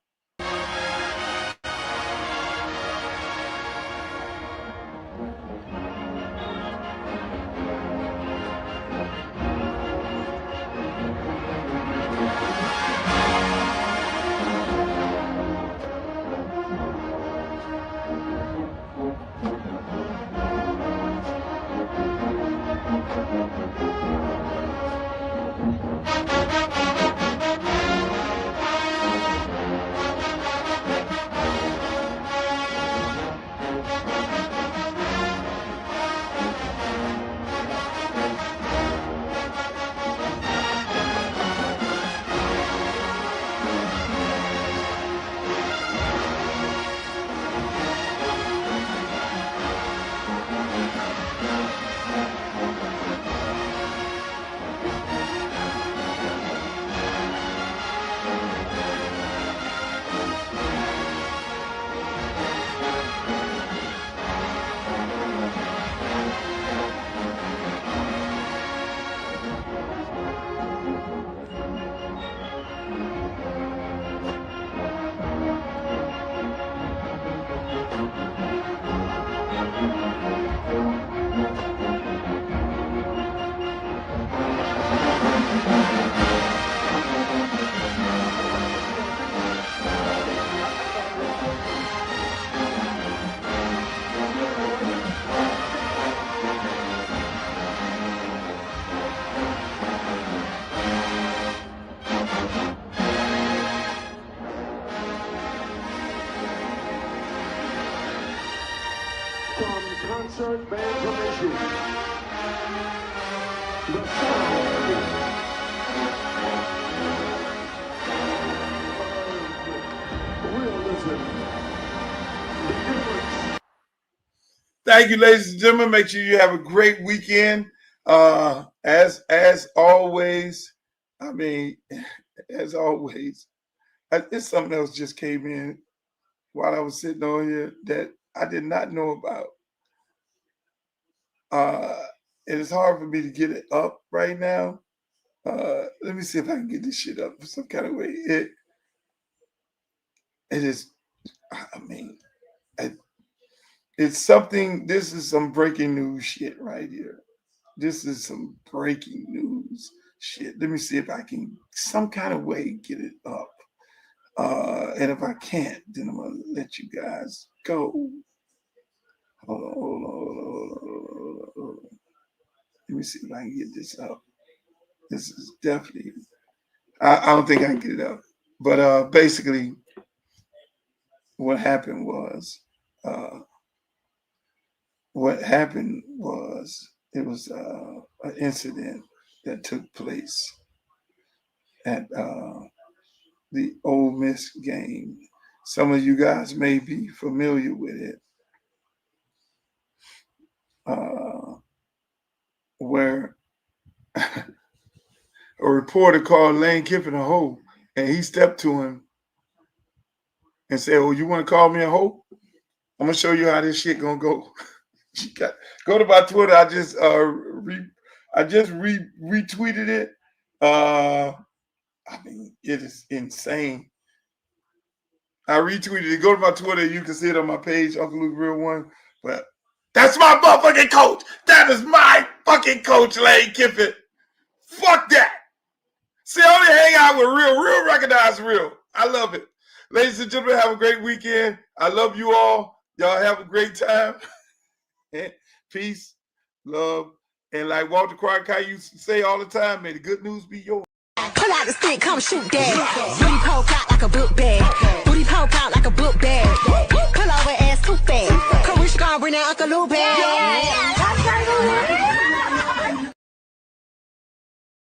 Concert band permission. Thank you, ladies and gentlemen. Make sure you have a great weekend. As always, it's something else just came in while I was sitting on here that I did not know about. It is hard for me to get it up right now. Let me see if I can get this shit up some kind of way. It is, it's something. This is some breaking news shit right here. This is some breaking news shit. Let me see if I can some kind of way get it up. And if I can't, then I'm gonna let you guys go. Hold on. Let me see if I can get this up. This is definitely, I don't think I can get it up. But basically, what happened was, it was an incident that took place at the Ole Miss game. Some of you guys may be familiar with it, where a reporter called Lane Kiffin a hoe, and he stepped to him and said, "Oh, you want to call me a hoe? I'm gonna show you how this shit gonna go." Go to my Twitter. I just retweeted it. It is insane. I retweeted it. Go to my Twitter. You can see it on my page, Uncle Luke Real One. But that's my motherfucking coach. That is my fucking coach, Lane Kiffin. Fuck that. See, I only hang out with real recognize real. I love it. Ladies and gentlemen, have a great weekend. I love you all. Y'all have a great time. Peace, love, and like Walter Cronkite used to say all the time, may the good news be yours. Pull out the stick, come shoot that. Booty poke out like a book bag. Booty poke out like a book bag. Pull over ass too fast. Carisha gonna bring that Uncle Lou back.